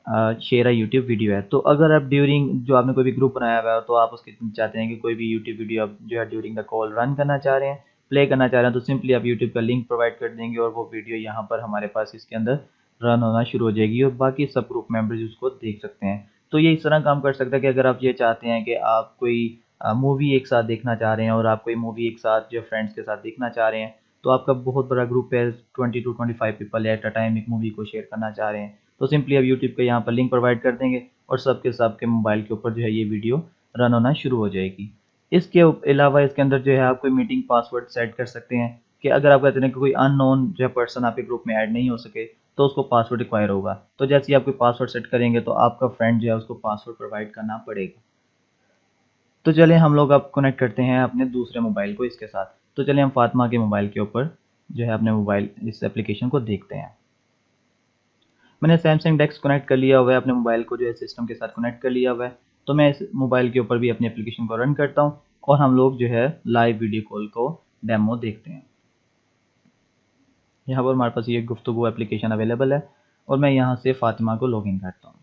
शेयर यूट्यूब वीडियो है। तो अगर आप ड्यूरिंग जो आपने कोई भी ग्रुप बनाया हुआ है तो आप उसके चाहते हैं कि कोई भी यूट्यूब वीडियो आप जो है ड्यूरिंग द कॉल रन करना चाह रहे हैं प्ले करना चाह रहे हैं तो सिंपली आप यूट्यूब का लिंक प्रोवाइड कर देंगे और वो वीडियो यहाँ पर हमारे पास इसके अंदर रन होना शुरू हो जाएगी और बाकी सब ग्रुप मेंबर्स उसको देख सकते हैं। तो ये इस तरह काम कर सकता है कि अगर आप ये चाहते हैं कि आप कोई मूवी एक साथ देखना चाह रहे हैं और आप कोई मूवी एक साथ जो फ्रेंड्स के साथ देखना चाह रहे हैं, तो आपका बहुत बड़ा ग्रुप है 20 to 25 people at a time एक मूवी को शेयर करना चाह रहे हैं, तो सिंपली आप यूट्यूब के यहाँ पर लिंक प्रोवाइड कर देंगे और सबके सबके मोबाइल के ऊपर जो है ये वीडियो रन होना शुरू हो जाएगी। इसके अलावा इसके अंदर जो है आप कोई मीटिंग पासवर्ड सेट कर सकते हैं कि अगर आप कहते हैं कि कोई अननोन जो पर्सन आपके ग्रुप में ऐड नहीं हो सके तो उसको पासवर्ड रिक्वायर होगा, तो जैसे ही आप कोई पासवर्ड सेट करेंगे तो आपका फ्रेंड जो है उसको पासवर्ड प्रोवाइड करना पड़ेगा। तो चलिए हम लोग अब कनेक्ट करते हैं अपने दूसरे मोबाइल को इसके साथ। तो चलिए हम फातिमा के मोबाइल के ऊपर जो है अपने मोबाइल इस एप्लीकेशन को देखते हैं। मैंने सैमसंग डेस्क कनेक्ट कर लिया हुआ है, अपने मोबाइल को जो है सिस्टम के साथ कनेक्ट कर लिया हुआ है। तो मैं इस मोबाइल के ऊपर भी अपनी एप्लीकेशन को रन करता हूँ और हम लोग जो है लाइव वीडियो कॉल को डेमो देखते हैं। यहाँ पर हमारे पास ये गुफ्तगू एप्लीकेशन अवेलेबल है और मैं यहाँ से फातिमा को लॉगिन करता हूँ।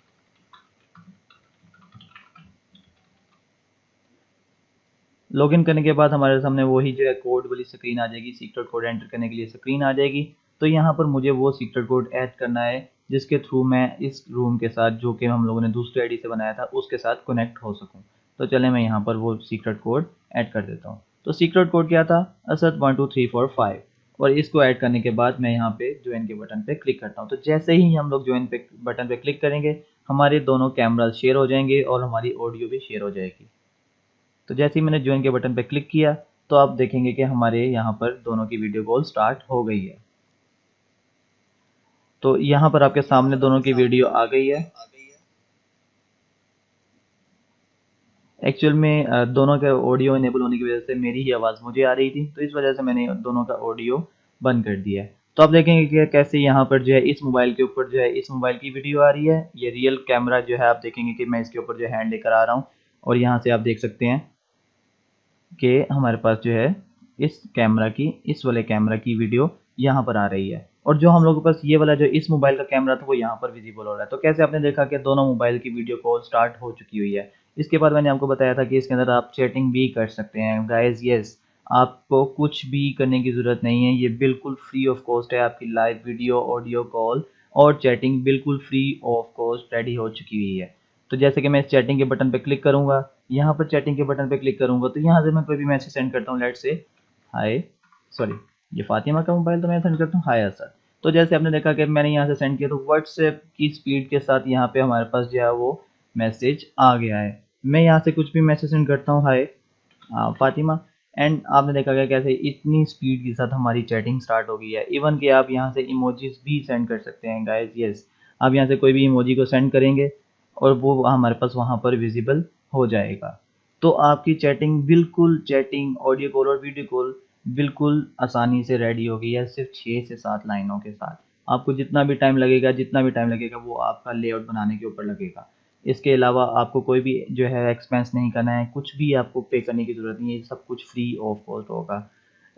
लॉगिन करने के बाद हमारे सामने वही जो है कोड वाली स्क्रीन आ जाएगी, सीक्रेट कोड एंटर करने के लिए स्क्रीन आ जाएगी। तो यहाँ पर मुझे वो सीक्रेट कोड ऐड करना है जिसके थ्रू मैं इस रूम के साथ जो कि हम लोगों ने दूसरे आईडी से बनाया था उसके साथ कनेक्ट हो सकूँ। तो चले मैं यहाँ पर वो सीक्रेट कोड ऐड कर देता हूँ। तो सीक्रेट कोड क्या था, असद 12345, और इसको ऐड करने के बाद मैं यहाँ पे ज्वाइन के बटन पे क्लिक करता हूँ। तो जैसे ही हम लोग ज्वाइन पे बटन पे क्लिक करेंगे हमारे दोनों कैमरा शेयर हो जाएंगे और हमारी ऑडियो भी शेयर हो जाएगी। तो जैसे ही मैंने ज्वाइन के बटन पर क्लिक किया तो आप देखेंगे कि हमारे यहाँ पर दोनों की वीडियो कॉल स्टार्ट हो गई है। तो यहाँ पर आपके सामने दोनों की वीडियो आ गई है। एक्चुअल में दोनों का ऑडियो इनेबल होने की वजह से मेरी ही आवाज़ मुझे आ रही थी, तो इस वजह से मैंने दोनों का ऑडियो बंद कर दिया है। तो आप देखेंगे कि कैसे यहाँ पर जो है इस मोबाइल के ऊपर जो है इस मोबाइल की वीडियो आ रही है। ये रियल कैमरा जो है आप देखेंगे कि मैं इसके ऊपर जो हैंड लेकर आ रहा हूँ और यहाँ से आप देख सकते हैं कि हमारे पास जो है इस वाले कैमरा की वीडियो यहाँ पर आ रही है और जो हम लोगों के पास ये वाला जो इस मोबाइल का कैमरा था वो यहाँ पर विजिबल हो रहा है। तो कैसे आपने देखा कि दोनों मोबाइल की वीडियो कॉल स्टार्ट हो चुकी हुई है। इसके बाद मैंने आपको बताया था कि इसके अंदर आप चैटिंग भी कर सकते हैं। गाइस यस, आपको कुछ भी करने की ज़रूरत नहीं है, ये बिल्कुल फ्री ऑफ कॉस्ट है। आपकी लाइव वीडियो ऑडियो कॉल और चैटिंग बिल्कुल फ्री ऑफ कॉस्ट रेडी हो चुकी हुई है। तो जैसे कि मैं इस चैटिंग के बटन पे क्लिक करूंगा, यहाँ पर चैटिंग के बटन पे क्लिक करूंगा तो यहाँ से मैं कोई भी मैसेज सेंड करता हूँ, लेट से हाय, सॉरी ये फातिमा का मोबाइल, तो मैं सेंड करता हूँ हाय सर। तो जैसे आपने देखा कि मैंने यहाँ से सेंड किया तो व्हाट्सएप की स्पीड के साथ यहाँ पे हमारे पास जो है वो मैसेज आ गया है। मैं यहाँ से कुछ भी मैसेज सेंड करता हूँ हाय फातिमा, एंड आपने देखा गया कैसे इतनी स्पीड के साथ हमारी चैटिंग स्टार्ट हो गई है। इवन कि आप यहाँ से इमोजीज भी सेंड कर सकते हैं गाइस यस, आप यहाँ से कोई भी इमोजी को सेंड करेंगे और वो हमारे पास वहाँ पर विजिबल हो जाएगा। तो आपकी चैटिंग ऑडियो कॉल और वीडियो कॉल बिल्कुल आसानी से रेडी हो गई है सिर्फ 6 से 7 लाइनों के साथ। आपको जितना भी टाइम लगेगा वो आपका लेआउट बनाने के ऊपर लगेगा। इसके अलावा आपको कोई भी जो है एक्सपेंस नहीं करना है, कुछ भी आपको पे करने की ज़रूरत नहीं है, सब कुछ फ्री ऑफ कॉस्ट होगा।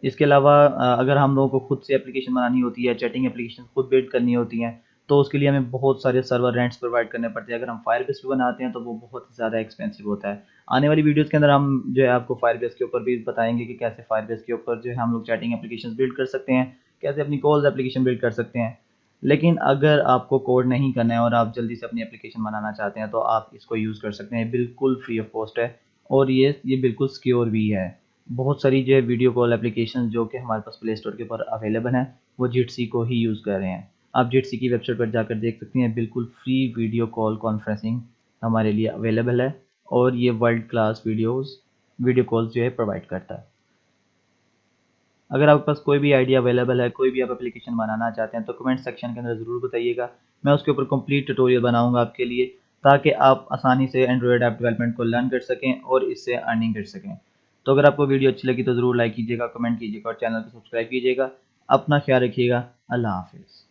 इसके अलावा अगर हम लोगों को खुद से एप्लीकेशन बनानी होती है, चैटिंग एप्लीकेशन खुद बिल्ड करनी होती हैं, तो उसके लिए हमें बहुत सारे सर्वर रेंट्स प्रोवाइड करने पड़ते हैं। अगर हम फायरबेस पे बनाते हैं तो वो बहुत ज़्यादा एक्सपेंसिव होता है। आने वाली वीडियोज़ के अंदर हम जो है आपको फायरबेस के ऊपर भी बताएंगे कि कैसे फायरबेस के ऊपर जो है हम लोग चैटिंग एप्लीकेशन बिल्ड कर सकते हैं, कैसे अपनी कॉल्स एप्लीकेशन बिल्ड कर सकते हैं। लेकिन अगर आपको कोड नहीं करना है और आप जल्दी से अपनी एप्लीकेशन बनाना चाहते हैं तो आप इसको यूज़ कर सकते हैं, बिल्कुल फ्री ऑफ कॉस्ट है और ये बिल्कुल सिक्योर भी है। बहुत सारी जो है वीडियो कॉल एप्लीकेशन जो कि हमारे पास प्ले स्टोर के ऊपर अवेलेबल हैं वो जिटसी को ही यूज़ कर रहे हैं। आप जिटसी की वेबसाइट पर जाकर देख सकते हैं, बिल्कुल फ्री वीडियो कॉल कॉन्फ्रेंसिंग हमारे लिए अवेलेबल है और ये वर्ल्ड क्लास वीडियो कॉल्स जो है प्रोवाइड करता है। अगर आपके पास कोई भी आइडिया अवेलेबल है, कोई भी आप एप्लीकेशन बनाना चाहते हैं तो कमेंट सेक्शन के अंदर ज़रूर बताइएगा। मैं उसके ऊपर कंप्लीट ट्यूटोरियल बनाऊंगा आपके लिए ताकि आप आसानी से एंड्रॉयड ऐप डेवलपमेंट को लर्न कर सकें और इससे अर्निंग कर सकें। तो अगर आपको वीडियो अच्छी लगी तो ज़रूर लाइक कीजिएगा, कमेंट कीजिएगा और चैनल को सब्सक्राइब कीजिएगा। अपना ख्याल रखिएगा। अल्लाह हाफिज़।